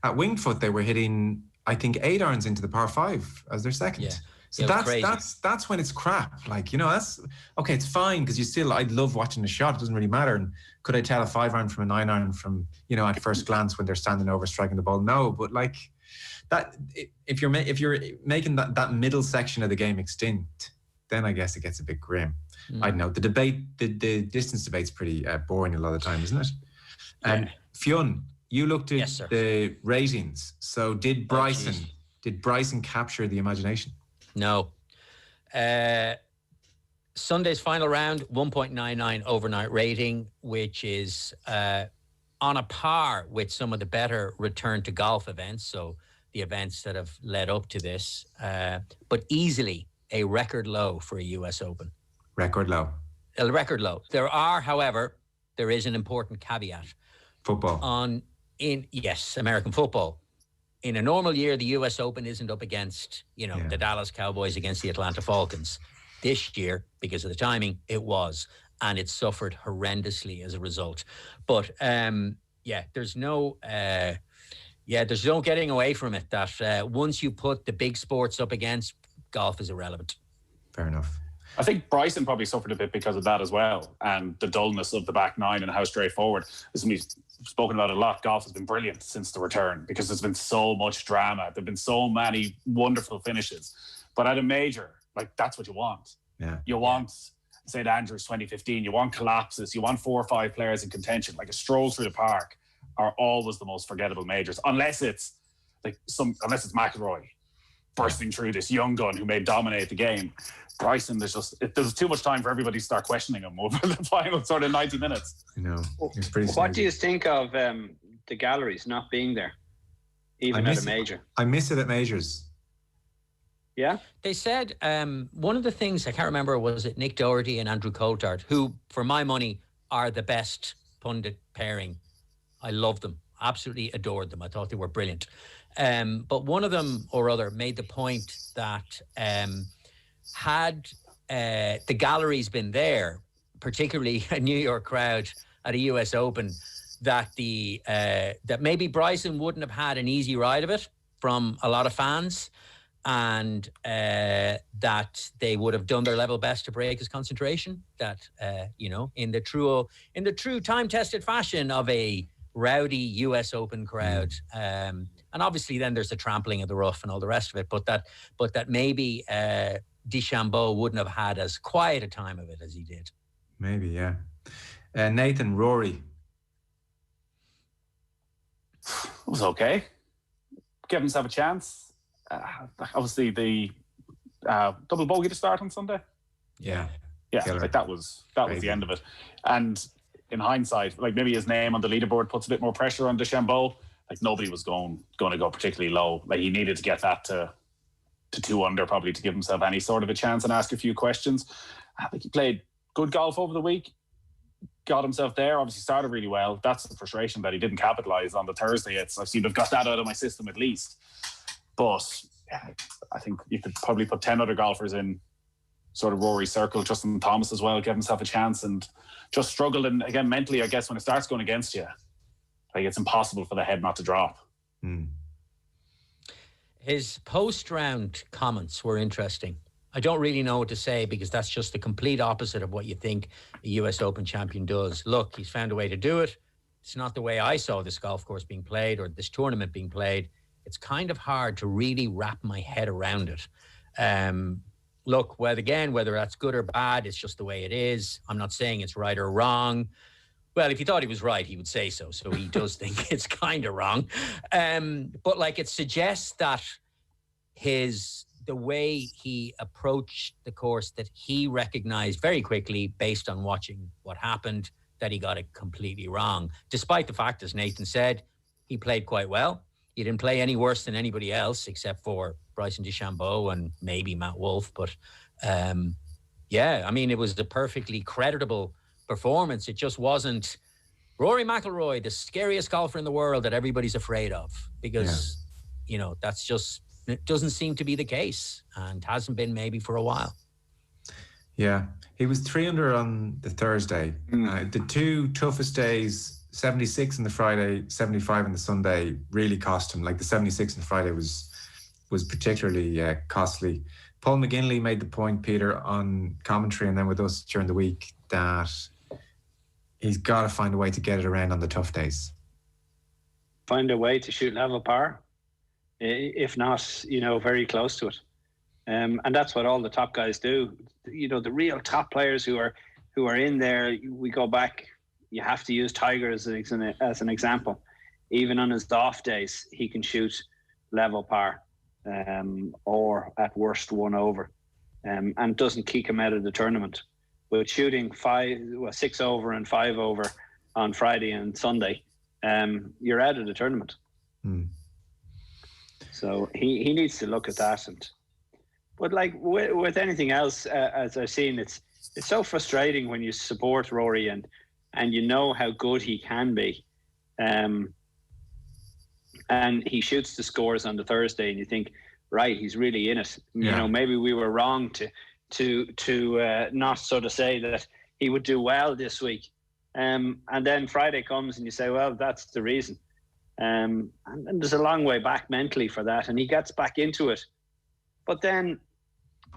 at Winged Foot, they were hitting, I think, 8-irons into the par 5 as their second. Yeah. So that's when it's crap. Like, that's okay. It's fine because I'd love watching the shot. It doesn't really matter. And could I tell a 5-iron from a 9-iron from at first glance when they're standing over striking the ball? No, but like that, if you're making that middle section of the game extinct, then I guess it gets a bit grim. I don't know. The debate, the distance debate's pretty boring a lot of the time, isn't it? And Fionn, you looked at the ratings. So did Bryson capture the imagination? No. Sunday's final round, 1.99 overnight rating, which is on a par with some of the better return to golf events. So the events that have led up to this, but easily a record low for a US Open. Record low. A record low. However, there is an important caveat. Football. American football. In a normal year, the US Open isn't up against, the Dallas Cowboys against the Atlanta Falcons. This year, because of the timing, it was. And it suffered horrendously as a result. But, there's no getting away from it that once you put the big sports up against, golf is irrelevant. Fair enough. I think Bryson probably suffered a bit because of that as well, and the dullness of the back nine and how straightforward. As we've spoken about a lot, golf has been brilliant since the return because there's been so much drama. There've been so many wonderful finishes. But at a major, like, that's what you want. Yeah. You want St. Andrews 2015, you want collapses, you want 4 or 5 players in contention. Like, a stroll through the park are always the most forgettable majors, unless it's McIlroy bursting through this young gun who may dominate the game. Bryson, there's too much time for everybody to start questioning him over the final sort of 90 minutes. I know. It's pretty What do you think of the galleries not being there, even at a major? I miss it at majors. Yeah? They said one of the things, I can't remember, was it Nick Doherty and Andrew Coulthard, who, for my money, are the best pundit pairing. I love them. Absolutely adored them. I thought they were brilliant. But one of them or other made the point that had the galleries been there, particularly a New York crowd at a US Open, that that maybe Bryson wouldn't have had an easy ride of it from a lot of fans, and that they would have done their level best to break his concentration. That in the true time-tested fashion of a rowdy US Open crowd, and obviously then there's the trampling of the rough and all the rest of it. But that maybe DeChambeau wouldn't have had as quiet a time of it as he did. Maybe, yeah. Nathan, Rory. It was okay. Gave himself a chance. Obviously, the double bogey to start on Sunday. Yeah, like that was the end of it. And in hindsight, like, maybe his name on the leaderboard puts a bit more pressure on DeChambeau. Like, nobody was going to go particularly low. Like, he needed to get that to 2 under probably to give himself any sort of a chance and ask a few questions. I think he played good golf over the week. Got himself there. Obviously started really well. That's the frustration that he didn't capitalise on the Thursday. I've seen I've got that out of my system at least. But I think you could probably put 10 other golfers in sort of Rory's circle. Justin Thomas as well gave himself a chance and just struggled. And again, mentally, I guess when it starts going against you, like, it's impossible for the head not to drop. His post-round comments were interesting. I don't really know what to say because that's just the complete opposite of what you think a US Open champion does. Look, he's found a way to do it. It's not the way I saw this golf course being played or this tournament being played. It's kind of hard to really wrap my head around it. Look, whether that's good or bad, it's just the way it is. I'm not saying it's right or wrong. Well, if he thought he was right, he would say so. So he does think it's kind of wrong. But like, it suggests that the way he approached the course, that he recognized very quickly based on watching what happened, that he got it completely wrong. Despite the fact, as Nathan said, he played quite well. He didn't play any worse than anybody else except for Bryson DeChambeau and maybe Matt Wolff. But yeah, I mean, it was the perfectly creditable performance. It just wasn't Rory McIlroy, the scariest golfer in the world that everybody's afraid of, because, you know, that's just, it doesn't seem to be the case and hasn't been maybe for a while. Yeah, he was 3 under on the Thursday. The two toughest days, 76 on the Friday, 75 on the Sunday, really cost him. Like the 76 on the Friday was particularly costly. Paul McGinley made the point, Peter, on commentary and then with us during the week, that he's got to find a way to get it around on the tough days. Find a way to shoot level par, if not, you know, very close to it. And that's what all the top guys do. You know, the real top players who are in there, we go back, you have to use Tiger as an example. Even on his off days, he can shoot level par, or at worst 1 over, and doesn't kick him out of the tournament. But shooting 6 over and 5 over on Friday and Sunday, you're out of the tournament. So he needs to look at that. But like with anything else, as I've seen, it's so frustrating when you support Rory and you know how good he can be, and he shoots the scores on the Thursday, and you think, right, he's really in it. You know, maybe we were wrong to not sort of say that he would do well this week, and then Friday comes and you say, well, that's the reason, and there's a long way back mentally for that, and he gets back into it. But then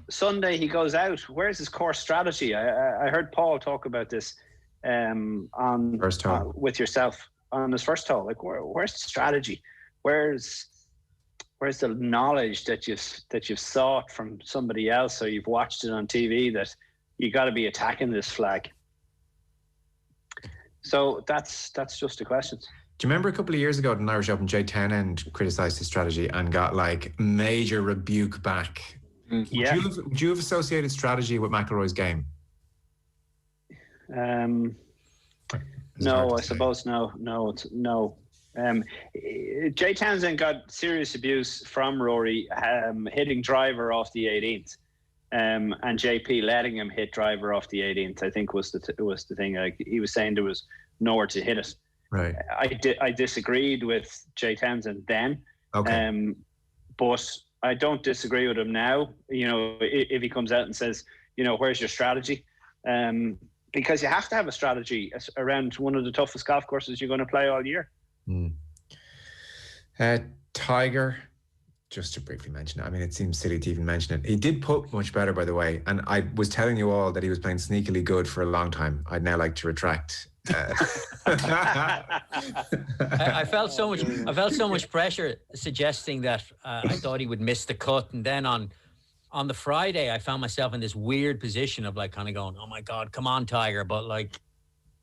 Sunday he goes out. Where's his core strategy? I heard Paul talk about this on first hole with yourself on his first hole. Like, where's the strategy? Where's the knowledge that you've sought from somebody else, or you've watched it on TV, that you got to be attacking this flag? So that's just a question. Do you remember a couple of years ago at an Irish Open, Jay Townend criticised his strategy and got like major rebuke back? Yeah. Would you have associated strategy with McIlroy's game? No, I suppose no. Jay Townsend got serious abuse from Rory, hitting driver off the 18th, and JP letting him hit driver off the 18th. I think was the thing. Like, he was saying there was nowhere to hit it. Right. I disagreed with Jay Townsend then. Okay. But I don't disagree with him now. You know, if he comes out and says, you know, where's your strategy? Because you have to have a strategy around one of the toughest golf courses you're going to play all year. Tiger, just to briefly mention it, I mean, it seems silly to even mention it. He did putt much better, by the way. And I was telling you all that he was playing sneakily good for a long time. I'd now like to retract. I felt so much pressure suggesting that I thought he would miss the cut, and then on the Friday I found myself in this weird position of like kind of going, oh my God, come on, Tiger. But like,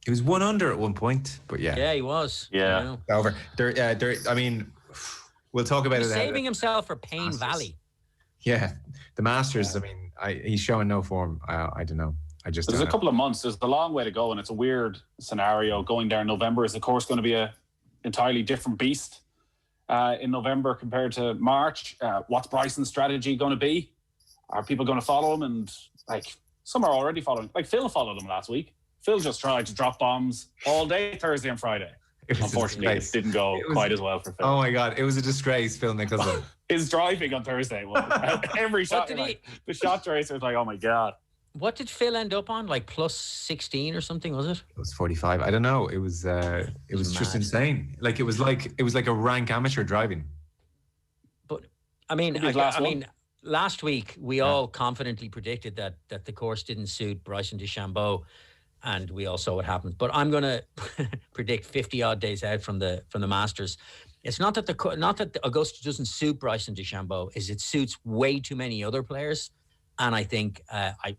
he was 1 under at one point, but yeah, he was. Yeah, over there. I mean, we'll talk about it. Saving himself for Payne Valley. Yeah, the Masters. I mean, he's showing no form. I don't know. There's a couple of months. There's a long way to go, and it's a weird scenario going there in November. Is the course going to be a entirely different beast in November compared to March? What's Bryson's strategy going to be? Are people going to follow him? And like, some are already following. Like Phil followed him last week. Phil just tried to drop bombs all day Thursday and Friday. Unfortunately, it didn't go quite as well for Phil. Oh my God, it was a disgrace, Phil Nicholson. His driving on Thursday was every shot. The shot tracer was like, oh my God. What did Phil end up on? Like plus 16 or something, was it? It was 45. I don't know. It was just insane. Like it was like a rank amateur driving. But I mean, last week we all confidently predicted that the course didn't suit Bryson DeChambeau, and we all saw what happened. But I'm going to predict 50 odd days out from the Masters. It's not that the Augusta doesn't suit Bryson DeChambeau, is it suits way too many other players. And I think I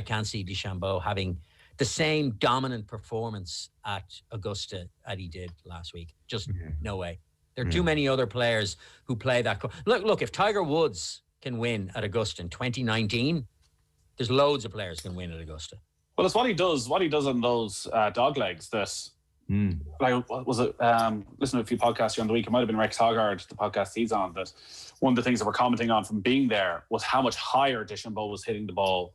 can't see DeChambeau having the same dominant performance at Augusta that he did last week. Just no way. There are too many other players who play that. Look, if Tiger Woods can win at Augusta in 2019, there's loads of players can win at Augusta. Well, it's what he does on those dog legs that Like, what was it? Listen to a few podcasts during the week. It might have been Rex Hoggard, the podcast he's on. That one of the things that we're commenting on from being there was how much higher DeChambeau was hitting the ball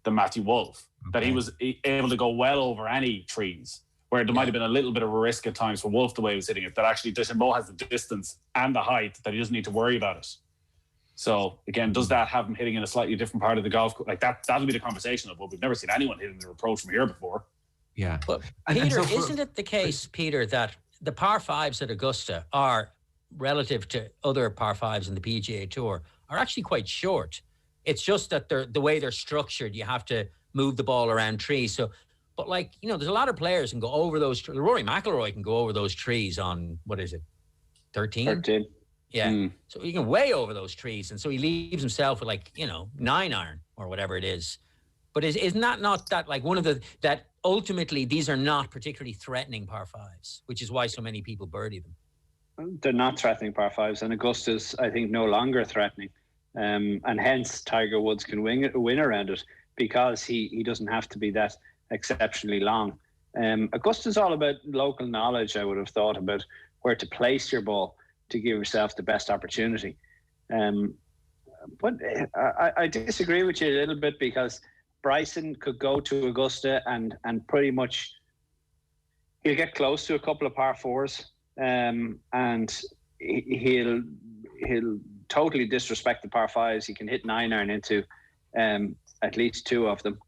than Matthew Wolff. That he was able to go well over any trees, where there might have been a little bit of a risk at times for Wolff the way he was hitting it. That actually DeChambeau has the distance and the height that he doesn't need to worry about it. So again, does that have him hitting in a slightly different part of the golf? Like that'll be the conversation of, well, we've never seen anyone hitting the approach from here before. Yeah. But Peter, isn't it the case, Peter, that the par fives at Augusta are, relative to other par fives in the PGA Tour, are actually quite short? It's just that the way they're structured, you have to move the ball around trees. So, but like, you know, there's a lot of players can go over those. Rory McIlroy can go over those trees on, what is it, 13? 13. Yeah. So he can way over those trees. And so he leaves himself with 9 iron or whatever it is. But isn't that not that like one of that ultimately these are not particularly threatening par fives, which is why so many people birdie them? They're not threatening par fives, and Augusta's, I think, no longer threatening. And hence Tiger Woods can win around it because he doesn't have to be that exceptionally long. Augusta's all about local knowledge, I would have thought, about where to place your ball to give yourself the best opportunity. But I disagree with you a little bit, because Bryson could go to Augusta and pretty much he'll get close to a couple of par fours, and he'll totally disrespect the par fives. He can hit 9 iron into at least 2 of them.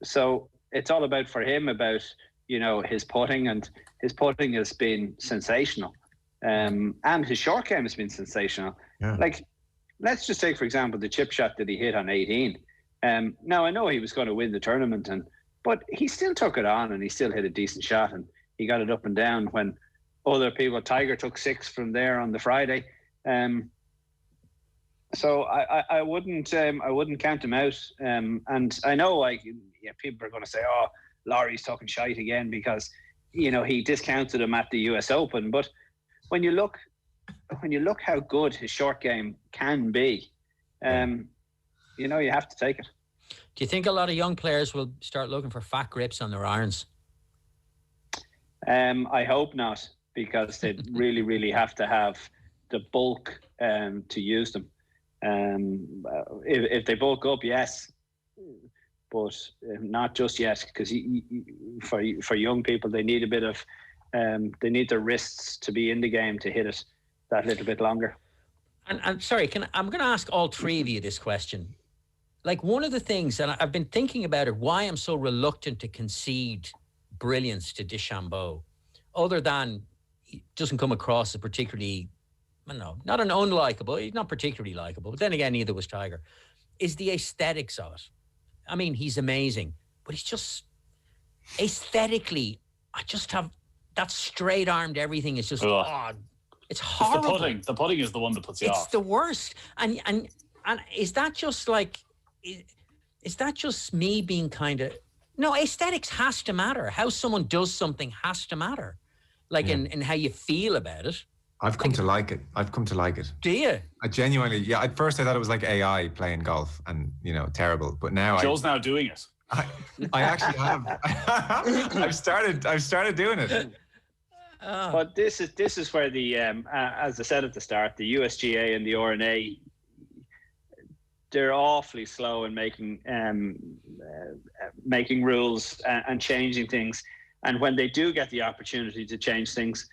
So it's all about for him about his putting, and his putting has been sensational, and his short game has been sensational. Yeah. Like, let's just take for example the chip shot that he hit on 18. Now I know he was going to win the tournament, but he still took it on and he still hit a decent shot, and he got it up and down when other people. Tiger took 6 from there on the Friday. So I wouldn't count him out. And I know people are going to say, "Oh, Lawrie's talking shite again," because he discounted him at the US Open. But when you look how good his short game can be, you have to take it. Do you think a lot of young players will start looking for fat grips on their irons? I hope not, because they really, really have to have the bulk to use them. If they bulk up, yes, but not just yet, because for young people, they need a bit of they need their wrists to be in the game to hit it that little bit longer. And I'm sorry, I'm going to ask all three of you this question. Like, one of the things, and I've been thinking about it, why I'm so reluctant to concede brilliance to DeChambeau, other than he doesn't come across as particularly, not an unlikable, he's not particularly likable, but then again, neither was Tiger, is the aesthetics of it. I mean, he's amazing, but he's just, aesthetically, I just have, that straight-armed everything is just, it's horrible. It's the putting is the one that puts you off. It's the worst. And is that just like, is that just me being kind of... No, aesthetics has to matter. How someone does something has to matter. Like, in how you feel about it. I've come to like it. Do you? I genuinely, at first I thought it was like AI playing golf and, terrible. But now Joe's now doing it. I actually have. I've started doing it. But this is where the, as I said at the start, the USGA and the RNA, they're awfully slow in making rules and changing things. And when they do get the opportunity to change things,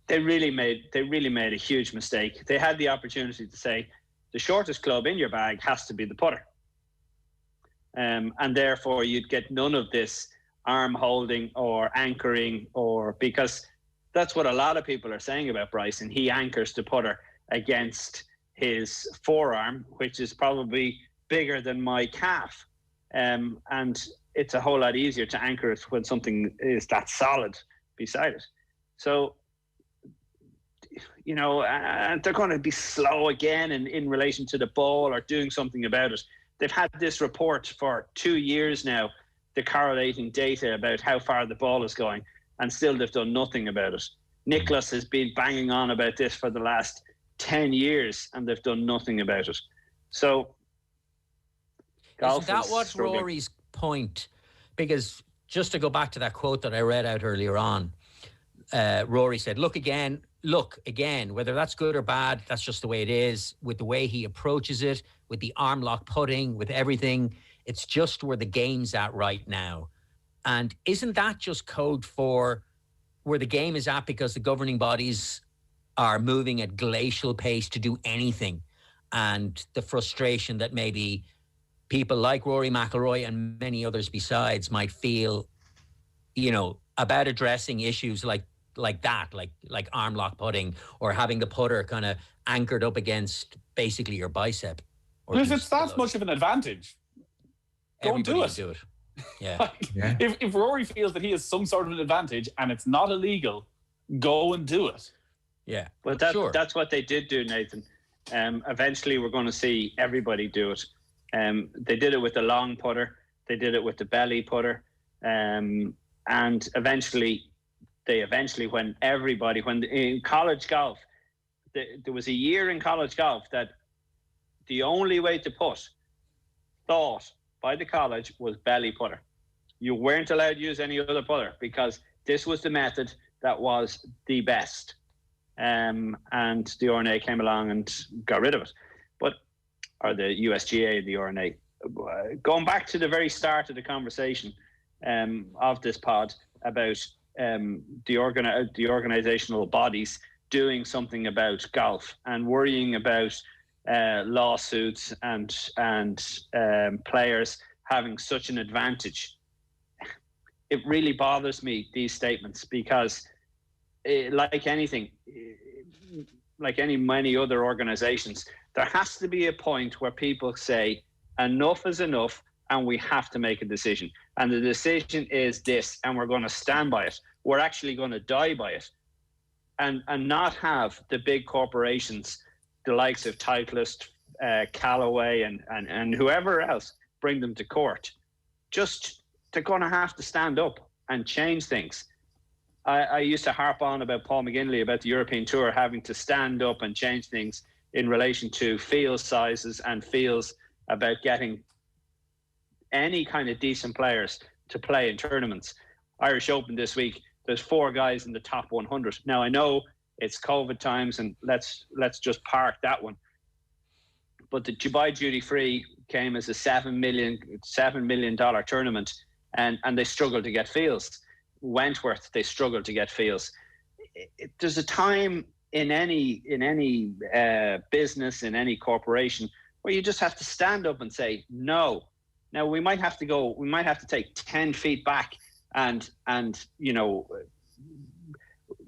they really made a huge mistake. They had the opportunity to say the shortest club in your bag has to be the putter, and therefore you'd get none of this arm holding or anchoring, or because that's what a lot of people are saying about Bryson. He anchors the putter against his forearm, which is probably bigger than my calf. And it's a whole lot easier to anchor it when something is that solid beside it. So, and they're going to be slow again in relation to the ball or doing something about it. They've had this report for 2 years now, the correlating data about how far the ball is going, and still they've done nothing about it. Nicholas has been banging on about this for the last 10 years, and they've done nothing about it. So, golf is that what's Rory's point? Because just to go back to that quote that I read out earlier on, Rory said, look again, whether that's good or bad, that's just the way it is. With the way he approaches it, with the arm lock putting, with everything, it's just where the game's at right now. And isn't that just code for where the game is at, because the governing bodies are moving at glacial pace to do anything? And the frustration that maybe people like Rory McIlroy and many others besides might feel, about addressing issues like that, like arm lock putting, or having the putter kind of anchored up against basically your bicep. But if it's that much of an advantage, go and do it. Yeah. If Rory feels that he has some sort of an advantage and it's not illegal, go and do it. Yeah. But that's what they did do, Nathan. Eventually, we're going to see everybody do it. They did it with the long putter. They did it with the belly putter. And eventually, when in college golf, there was a year in college golf that the only way to putt, thought by the college, was belly putter. You weren't allowed to use any other putter because this was the method that was the best. And the RNA came along and got rid of it. Or the USGA, the RNA. Going back to the very start of the conversation of this pod about the organizational bodies doing something about golf and worrying about lawsuits and players having such an advantage. It really bothers me, these statements, because like anything, like many other organizations, there has to be a point where people say enough is enough and we have to make a decision. And the decision is this, and we're going to stand by it. We're actually going to die by it. And not have the big corporations, the likes of Titleist, Callaway and whoever else, bring them to court. They're going to have to stand up and change things. I used to harp on about Paul McGinley, about the European Tour having to stand up and change things in relation to field sizes and fields, about getting any kind of decent players to play in tournaments. Irish Open this week, there's 4 guys in the top 100. Now, I know it's COVID times, and let's just park that one. But the Dubai Duty Free came as a $7 million tournament, and they struggled to get fields. Wentworth, they struggled to get fields. There's a time in any business, in any corporation, where you just have to stand up and say no. Now, we might have to take 10 feet back and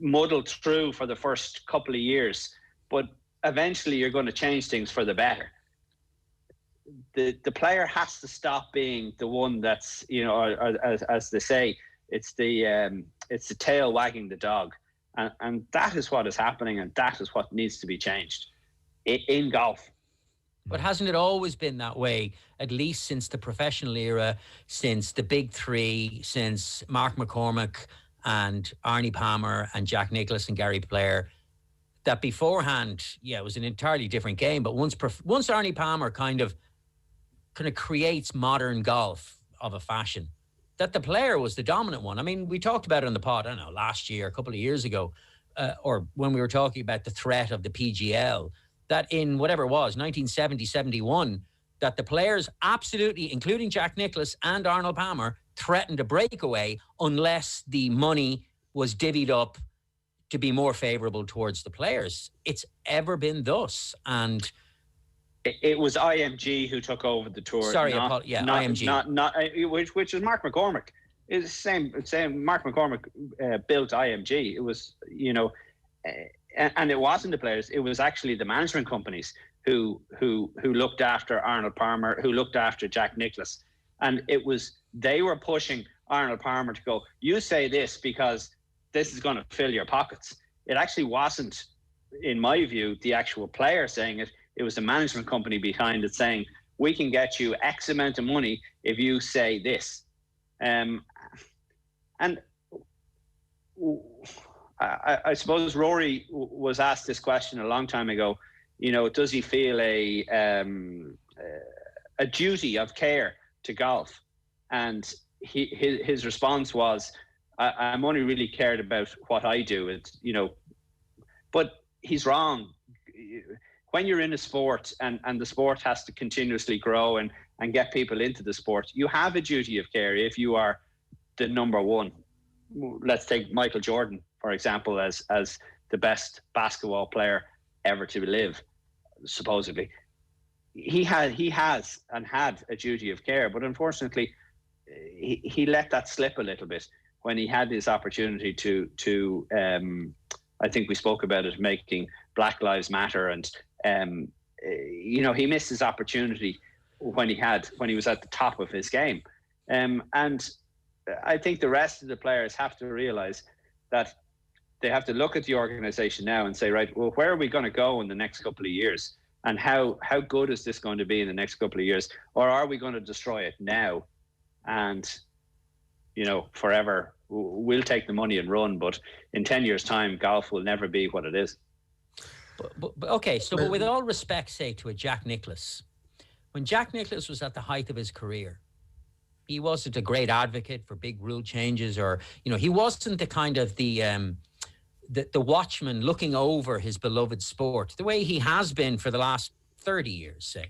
muddle through for the first couple of years, but eventually you're going to change things for the better. The player has to stop being the one that's, as they say, it's the tail wagging the dog, and that is what is happening, and that is what needs to be changed in golf. But hasn't it always been that way, at least since the professional era, since the big three, since Mark McCormack and Arnie Palmer and Jack Nicklaus and Gary Player, that beforehand, it was an entirely different game. But once Arnie Palmer kind of creates modern golf of a fashion, that the player was the dominant one. I mean, we talked about it on the pod, I don't know, last year, a couple of years ago, or when we were talking about the threat of the PGL, that in whatever it was, 1970, 71, that the players absolutely, including Jack Nicklaus and Arnold Palmer, threatened a breakaway unless the money was divvied up to be more favourable towards the players. It's ever been thus. And it was IMG who took over the tour. IMG. Which is Mark McCormack. It's the same. Mark McCormack built IMG. It was, and it wasn't the players. It was actually the management companies who looked after Arnold Palmer, who looked after Jack Nicklaus, and they were pushing Arnold Palmer to go, you say this because this is going to fill your pockets. It actually wasn't, in my view, the actual player saying it. It was the management company behind it saying, we can get you X amount of money if you say this. And I suppose Rory was asked this question a long time ago, does he feel a duty of care to golf? And his response was, I'm only really cared about what I do. It's, but he's wrong. When you're in a sport and the sport has to continuously grow and get people into the sport, you have a duty of care if you are the number one. Let's take Michael Jordan, for example, as the best basketball player ever to live, supposedly. He has and had a duty of care, but unfortunately, he let that slip a little bit when he had this opportunity to I think we spoke about it, making Black Lives Matter, and he missed his opportunity when he was at the top of his game, and I think the rest of the players have to realize that they have to look at the organization now and say, right, well, where are we going to go in the next couple of years? And how good is this going to be in the next couple of years? Or are we going to destroy it now? And, forever, we'll take the money and run. But in 10 years' time, golf will never be what it is. But okay, so but with all respect, say, to a Jack Nicklaus, when Jack Nicklaus was at the height of his career, he wasn't a great advocate for big rule changes, or, he wasn't the kind of the watchman looking over his beloved sport the way he has been for the last 30 years, say.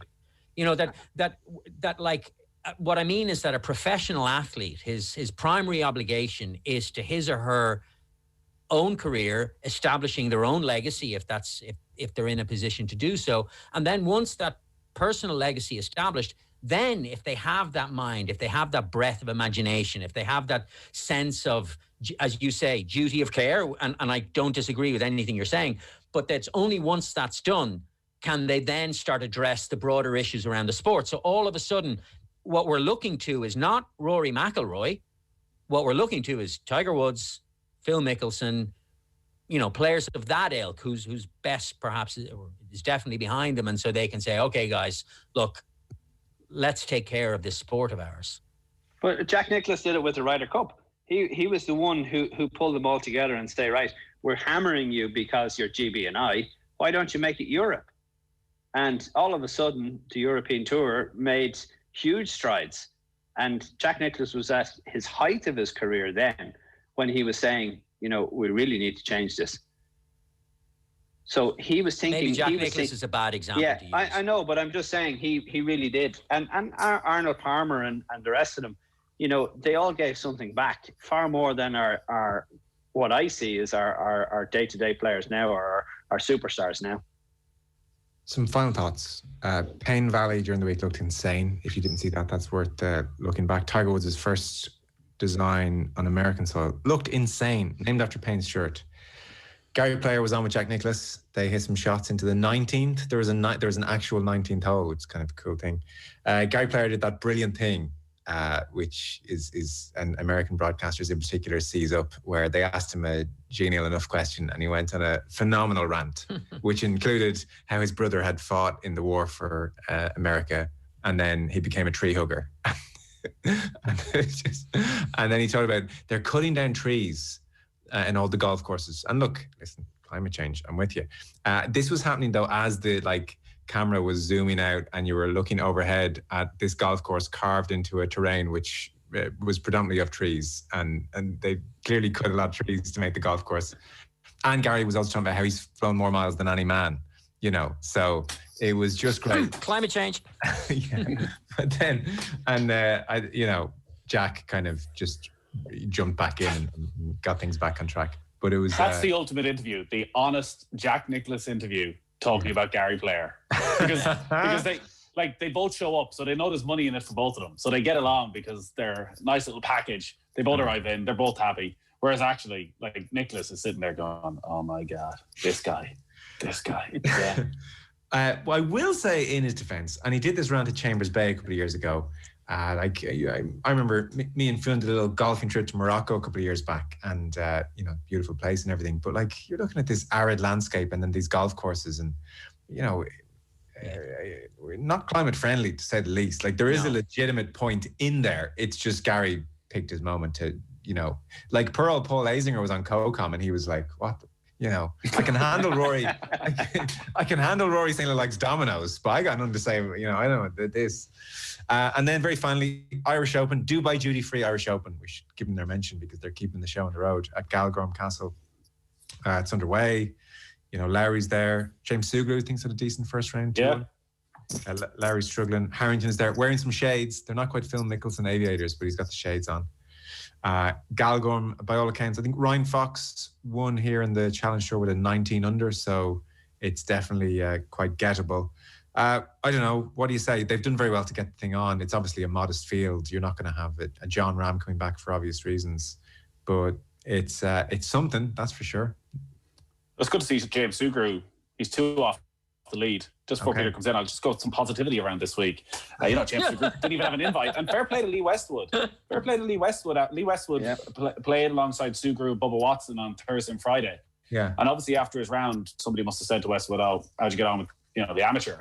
What I mean is that a professional athlete, his primary obligation is to his or her own career, establishing their own legacy if they're in a position to do so. And then once that personal legacy established, then if they have that mind, if they have that breadth of imagination, if they have that sense of, as you say, duty of care, and I don't disagree with anything you're saying, but that's only once that's done can they then start address the broader issues around the sport. So all of a sudden, what we're looking to is not Rory McIlroy. What we're looking to is Tiger Woods, Phil Mickelson, players of that ilk, whose best perhaps is definitely behind them, and so they can say, okay, guys, look, let's take care of this sport of ours. But Jack Nicklaus did it with the Ryder Cup. He was the one who pulled them all together and say, right, we're hammering you because you're GB and I. Why don't you make it Europe? And all of a sudden, the European Tour made huge strides. And Jack Nicklaus was at his height of his career then when he was saying, we really need to change this. So he was thinking... Maybe Jack Nicklaus is a bad example to use. I know, but I'm just saying he really did. And Arnold Palmer and the rest of them, they all gave something back, far more than our what I see is our day-to-day players now, or our superstars now. Some final thoughts. Payne Valley during the week looked insane. If you didn't see that, that's worth looking back. Tiger Woods' first design on American soil looked insane, named after Payne's shirt. Gary Player was on with Jack Nicklaus. They hit some shots into the 19th. There was an actual 19th hole, which is kind of a cool thing. Gary Player did that brilliant thing, which is an American broadcasters in particular sees up, where they asked him a genial enough question and he went on a phenomenal rant, which included how his brother had fought in the war for America, and then he became a tree hugger. and then he talked about they're cutting down trees in all the golf courses. And look, listen, climate change, I'm with you. This was happening though as the camera was zooming out and you were looking overhead at this golf course carved into a terrain which was predominantly of trees, and they clearly cut a lot of trees to make the golf course. And Gary was also talking about how he's flown more miles than any man, so it was just great. Climate change. Yeah. But then, Jack kind of just jumped back in and got things back on track. But it was... That's the ultimate interview, the honest Jack Nicklaus interview, talking about Gary Player. Because they both show up, so they know there's money in it for both of them. So they get along because they're a nice little package. They both arrive in, they're both happy. Whereas actually, Nicklaus is sitting there going, oh my God, this guy. Yeah. Well, I will say in his defence, and he did this round to Chambers Bay a couple of years ago. I remember me and Fionn did a little golfing trip to Morocco a couple of years back, and beautiful place and everything. But you're looking at this arid landscape and then these golf courses, and we're not climate friendly to say the least. There is a legitimate point in there. It's just Gary picked his moment to, poor old Paul Azinger was on COCOM and he was like, what? You know, I can handle Rory. I can handle Rory saying he likes dominoes, but I got nothing to say. You know, I don't know this. And then very finally, Irish Open, Dubai Duty Free Irish Open. We should give them their mention because they're keeping the show on the road at Galgorm Castle. It's underway. You know, Lowry's there. James Sugru thinks had a decent first round. Yeah. Lowry's struggling. Harrington's there wearing some shades. They're not quite Phil Mickelson aviators, but he's got the shades on. Galgorm, by all accounts, I think Ryan Fox won here in the Challenge Tour with a 19 under, so it's definitely quite gettable. I don't know. What do you say? They've done very well to get the thing on. It's obviously a modest field. You're not going to have a John Ram coming back for obvious reasons, but it's something, that's for sure. It's good to see James Sugru. He's 2 off the lead. Just before Peter comes in, I'll just go with some positivity around this week. You know, James Sugru didn't even have an invite. And fair play to Lee Westwood. Fair play to Lee Westwood. Lee Westwood played alongside Sugru and Bubba Watson on Thursday and Friday. Yeah. And obviously after his round, somebody must have said to Westwood, "Oh, how'd you get on with, you know, the amateur?"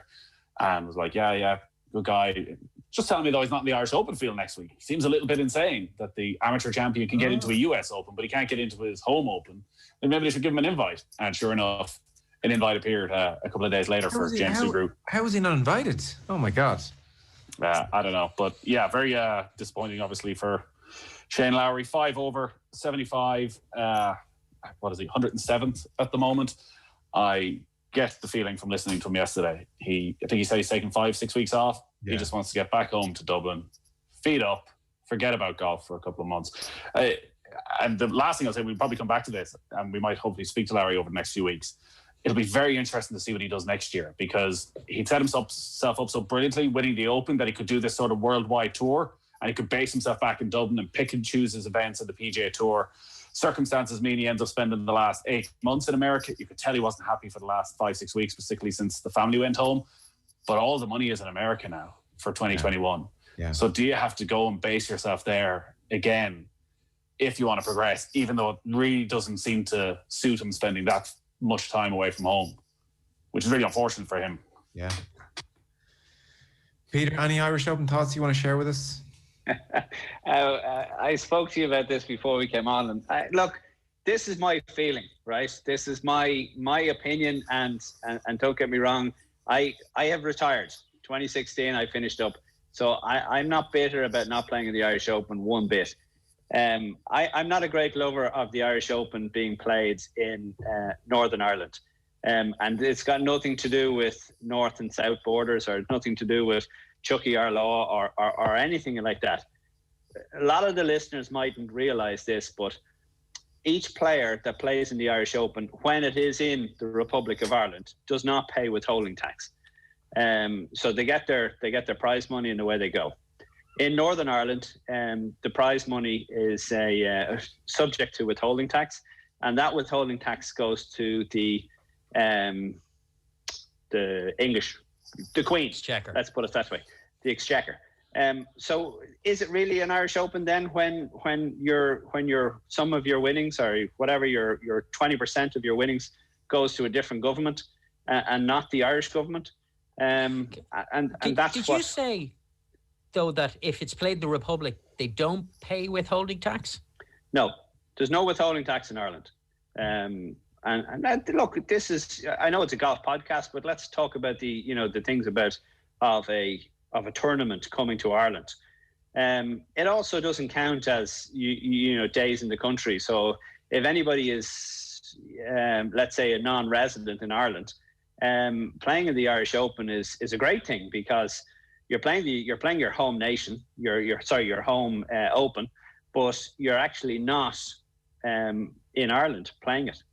And was like, yeah, good guy. Just telling me though he's not in the Irish Open field next week. Seems a little bit insane that the amateur champion can get into a US Open, but he can't get into his home Open. Then maybe they should give him an invite. And sure enough, an invite appeared a couple of days later for James Sugru. How was he not invited? Oh my God. I don't know. But yeah, very disappointing obviously for Shane Lowry. 5 over, 75. What is he, 107th at the moment. I get the feeling from listening to him yesterday. I think he said he's taking 5-6 weeks off. Yeah. He just wants to get back home to Dublin, feed up, forget about golf for a couple of months. And the last thing I'll say, we'll probably come back to this, and we might hopefully speak to Larry over the next few weeks. It'll be very interesting to see what he does next year, because he'd set himself up so brilliantly, winning the Open, that he could do this sort of worldwide tour, and he could base himself back in Dublin and pick and choose his events at the PGA Tour. Circumstances mean he ends up spending the last 8 months in America. You could tell he wasn't happy for the last 5-6 weeks, particularly since the family went home. But all the money is in America now for 2021. Yeah. So do you have to go and base yourself there again if you want to progress, even though it really doesn't seem to suit him spending that much time away from home, which is really unfortunate for him. Yeah. Peter, any Irish Open thoughts you want to share with us? I spoke to you about this before we came on, and look, this is my feeling, right? This is my opinion, and don't get me wrong, I have retired. 2016, I finished up, so I'm not bitter about not playing in the Irish Open one bit. I'm not a great lover of the Irish Open being played in Northern Ireland, and it's got nothing to do with North and South borders, or nothing to do with Chucky Arlaw or anything like that. A lot of the listeners mightn't realise this, but each player that plays in the Irish Open, when it is in the Republic of Ireland, does not pay withholding tax. So they get their prize money and away they go. In Northern Ireland, the prize money is subject to withholding tax, and that withholding tax goes to the English, the Queen. Exchequer. Let's put it that way, the Exchequer. So is it really an Irish Open then when your some of your winnings, or whatever your 20% of your winnings, goes to a different government and not the Irish government? And that's did you say though that if it's played in the Republic, they don't pay withholding tax? No, there's no withholding tax in Ireland. And look, this is, I know it's a golf podcast, but let's talk about the things about of a tournament coming to Ireland. It also doesn't count as days in the country. So if anybody is, let's say, a non-resident in Ireland, playing in the Irish Open is a great thing, because you're playing your home nation, your home Open, but you're actually not in Ireland playing it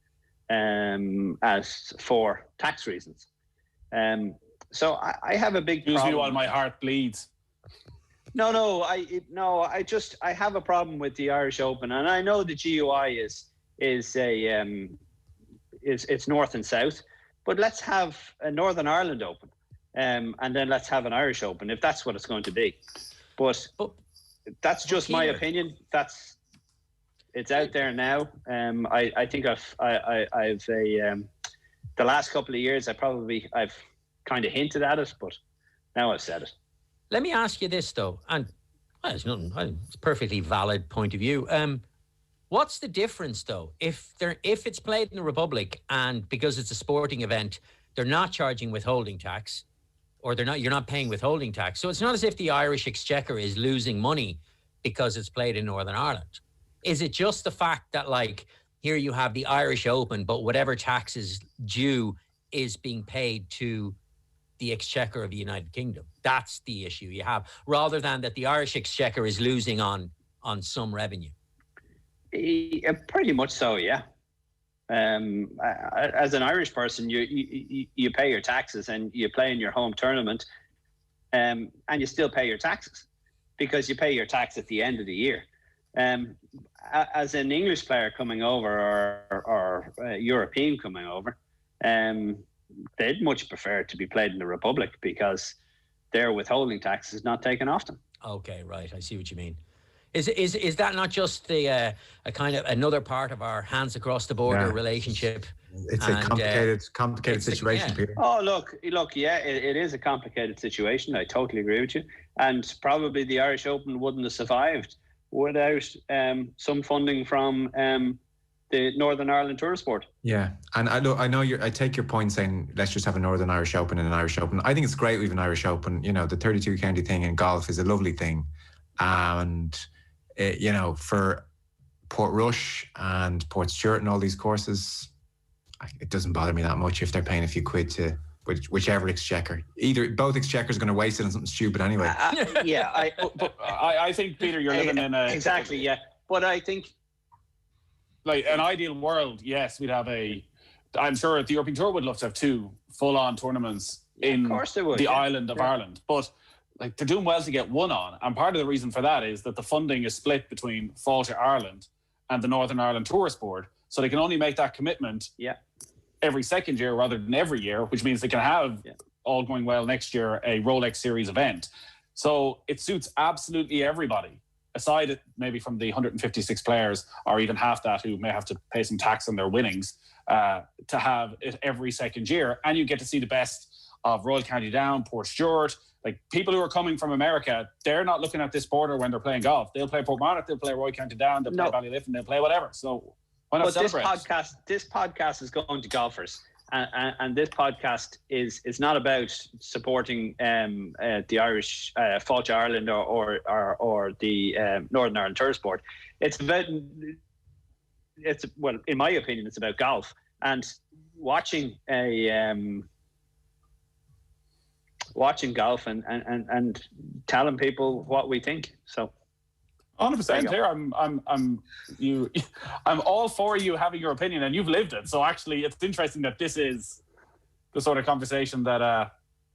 as for tax reasons. So I have a big problem. Usually while my heart bleeds. No, I have a problem with the Irish Open, and I know the GUI is it's north and south, but let's have a Northern Ireland Open, and then let's have an Irish Open if that's what it's going to be. But that's just my opinion. It's out there now. I think I've the last couple of years I've kind of hinted at it, but now I've said it. Let me ask you this though, and it's a perfectly valid point of view. What's the difference, though? If it's played in the Republic and because it's a sporting event, they're not charging withholding tax, or you're not paying withholding tax. So it's not as if the Irish Exchequer is losing money because it's played in Northern Ireland. Is it just the fact that, like, here you have the Irish Open, but whatever tax is due is being paid to the Exchequer of the United Kingdom? That's the issue you have, rather than that the Irish Exchequer is losing on some revenue. Pretty much so, yeah. As an Irish person, you pay your taxes and you play in your home tournament, and you still pay your taxes because you pay your tax at the end of the year. As an English player coming over or European coming over, they'd much prefer to be played in the Republic because their withholding tax is not taken off them. Okay, right. I see what you mean. Is that not just a kind of another part of our hands across the border relationship? It's a complicated situation, Peter. Oh, look, yeah, it is a complicated situation. I totally agree with you. And probably the Irish Open wouldn't have survived without some funding from the Northern Ireland Tourist Board. Yeah, and I take your point saying let's just have a Northern Irish Open and an Irish Open. I think it's great we have an Irish Open. You know, the 32 county thing in golf is a lovely thing, and for Portrush and Portstewart and all these courses, it doesn't bother me that much if they're paying a few quid to whichever Exchequer. Both Exchequers are going to waste it on something stupid anyway. I think, Peter, you're living in a... Exactly, yeah. But I think... Like, an ideal world, yes, we'd have I'm sure the European Tour would love to have 2 full-on tournaments in the island of Ireland. But... like, they're doing well to get 1 on. And part of the reason for that is that the funding is split between Fáilte Ireland and the Northern Ireland Tourist Board. So they can only make that commitment every second year rather than every year, which means they can have, all going well next year, a Rolex Series event. So it suits absolutely everybody, aside maybe from the 156 players or even half that who may have to pay some tax on their winnings, to have it every second year. And you get to see the best of Royal County Down, Portstewart. Like, people who are coming from America, they're not looking at this border when they're playing golf. They'll play Portmarnock, they'll play Royal County Down, they'll play Ballyliffin, they'll play whatever. So why not celebrate? This podcast is going to golfers, and this podcast is not about supporting the Irish Fáilte Ireland or the Northern Ireland Tourist Board. In my opinion, it's about golf and watching golf and telling people what we think. So 100% here. I'm all for you having your opinion, and you've lived it. So actually, it's interesting that this is the sort of conversation that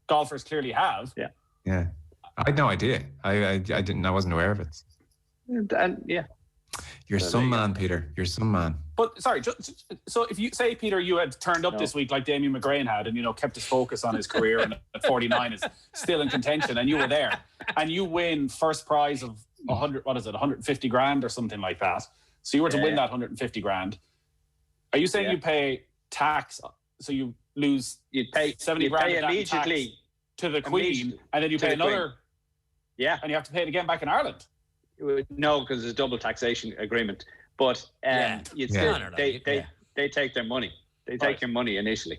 golfers clearly have. Yeah. I had no idea. I wasn't aware of it. And You're some man, Peter. You're some man. But sorry, so if you say, Peter, you had turned up this week like Damien McGrain had, and kept his focus on his career, and at 49 is still in contention, and you were there, and you win first prize of 150 grand or something like that. So you were to win that 150 grand. Are you saying you pay tax? So you lose? You pay 70 grand immediately to the Queen, and then you pay another. And you have to pay it again back in Ireland. No, because there's a double taxation agreement. But they take their money. They take your money initially.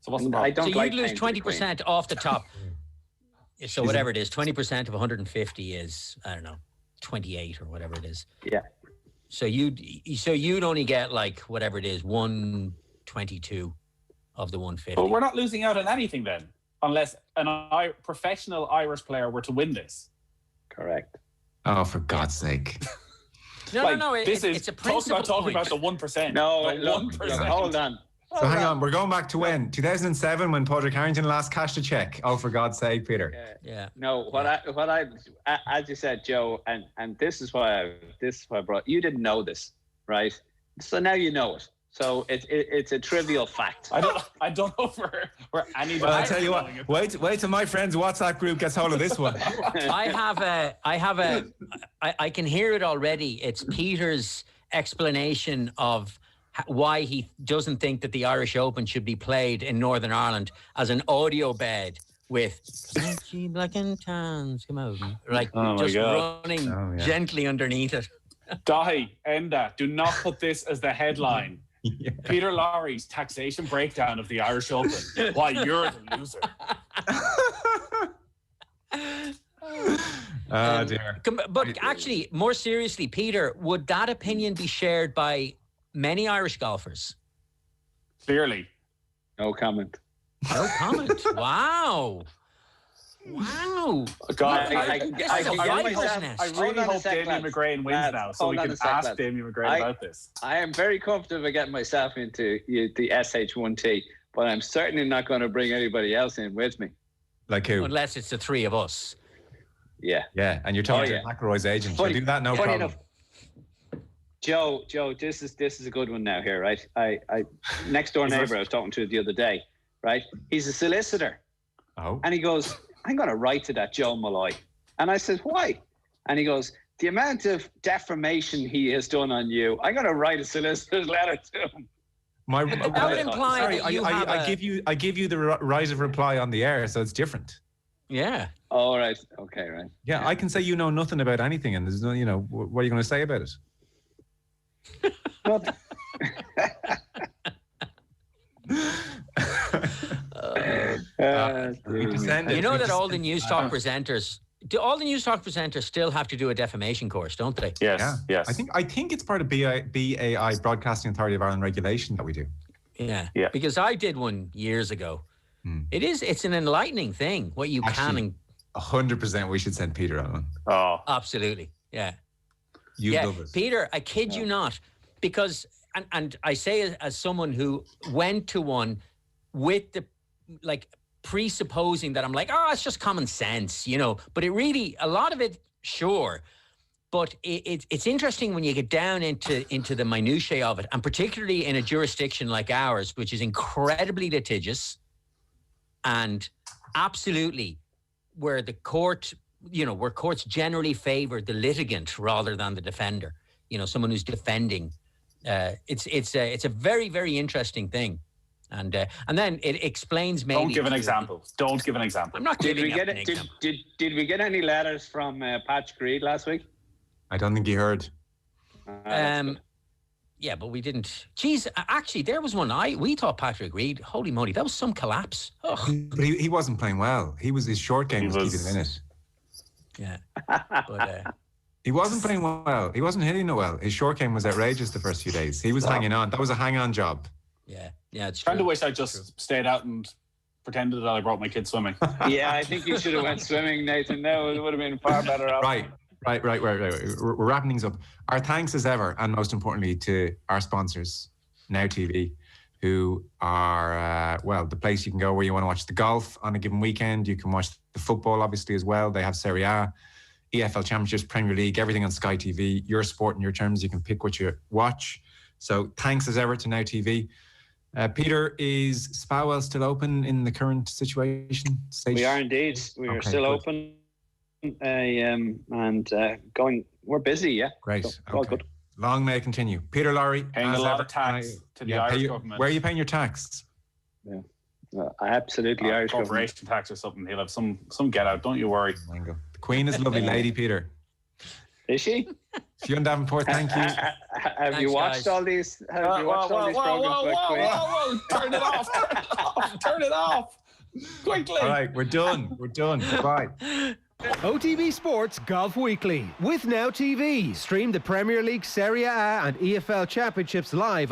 So what's the problem? So you'd lose 20% off the top. So whatever it is, 20% of 150 is, I don't know, 28 or whatever it is. Yeah. So you'd only get like whatever it is, 122 of the 150. But we're not losing out on anything then, unless a professional Irish player were to win this. Correct. Oh, for God's sake. No. It's a principle. Talking about the 1%. No, 1%. Hold on. So hang on, we're going back to when? 2007 when Padraig Harrington last cashed a check. Oh, for God's sake, Peter. No, as you said, Joe, and this is why I brought. You didn't know this, right? So now you know it. So it's a trivial fact. I don't know where anybody. Well, I tell you what. Wait till my friend's WhatsApp group gets hold of this one. I can hear it already. It's Peter's explanation of why he doesn't think that the Irish Open should be played in Northern Ireland as an audio bed with black and tans come out, like just running gently underneath it. Dahi, end that. Do not put this as the headline. Yeah. Peter Lawrie's taxation breakdown of the Irish Open. Why, you're the loser. Oh, dear. But actually, more seriously, Peter, would that opinion be shared by many Irish golfers? Clearly. No comment. No comment. Wow. Wow. God, I really hope Damien McGrain wins now, so we can ask Damien McGrain about this. I am very comfortable getting myself into the SH1T, but I'm certainly not going to bring anybody else in with me. Like who? Unless it's the three of us. Yeah. Yeah, and you're talking to McIlroy's agent. You'll do that, no problem. Enough. Joe, this is a good one now here, right? I next door neighbour I was talking to the other day, right? He's a solicitor. Oh. And he goes, I'm going to write to that Joe Molloy. And I said, why? And he goes, the amount of defamation he has done on you, I'm going to write a solicitor's letter to him. That would imply that you have I give you the right of reply on the air, so it's different. Yeah. All right. Okay, right. Yeah, I can say you know nothing about anything, and there's no, what are you going to say about it? You know that all the news talk presenters, do all the news talk presenters still have to do a defamation course, don't they? Yes. Yeah. Yes. I think it's part of BAI, Broadcasting Authority of Ireland regulation that we do. Yeah. Yeah. Because I did one years ago. It's an enlightening thing what you can. 100% we should send Peter on one. Oh. Absolutely. Yeah. You love it. Peter, I kid you not, because and I say it as someone who went to one with the presupposing that I'm like, it's just common sense, but it really, a lot of it, sure. But it's interesting when you get down into the minutiae of it, and particularly in a jurisdiction like ours, which is incredibly litigious and absolutely where the court, where courts generally favor the litigant rather than the defender, someone who's defending. It's a very, very interesting thing. And then it explains maybe. Don't give an example. I'm not giving an example. Did we get any letters from Patrick Reed last week? I don't think he heard. Yeah, but we didn't. Geez, actually, there was one. We thought Patrick Reed. Holy moly, that was some collapse. Ugh. But he wasn't playing well. His short game was keeping him in it. Yeah, but he wasn't playing well. He wasn't hitting it well. His short game was outrageous the first few days. He was hanging on. That was a hang-on job. Yeah, it's true. I kind of wish I just stayed out and pretended that I brought my kids swimming. Yeah, I think you should have went swimming, Nathan. No, it would have been far better off. Right. We're wrapping things up. Our thanks as ever, and most importantly to our sponsors, Now TV, who are, the place you can go where you want to watch the golf on a given weekend. You can watch the football, obviously, as well. They have Serie A, EFL Championships, Premier League, everything on Sky TV. Your sport and your terms. You can pick what you watch. So thanks as ever to Now TV. Peter, is Spawell still open in the current situation? We are indeed. We are still open. And going, we're busy, yeah. Great. So, all good. Long may it continue. Peter Lowry, paying a lot of tax to the Irish government. Where are you paying your tax? Yeah, absolutely Irish corporation tax or something. He'll have some get out. Don't you worry. The Queen is a lovely lady, Peter. Is she? Fionn Davenport, thank you. Have you watched all these? Have you watched all these programs? Whoa! Turn it off! Turn it off! Quickly! All right, we're done. Bye. OTB Sports Golf Weekly with Now TV. Stream the Premier League, Serie A and EFL Championships live on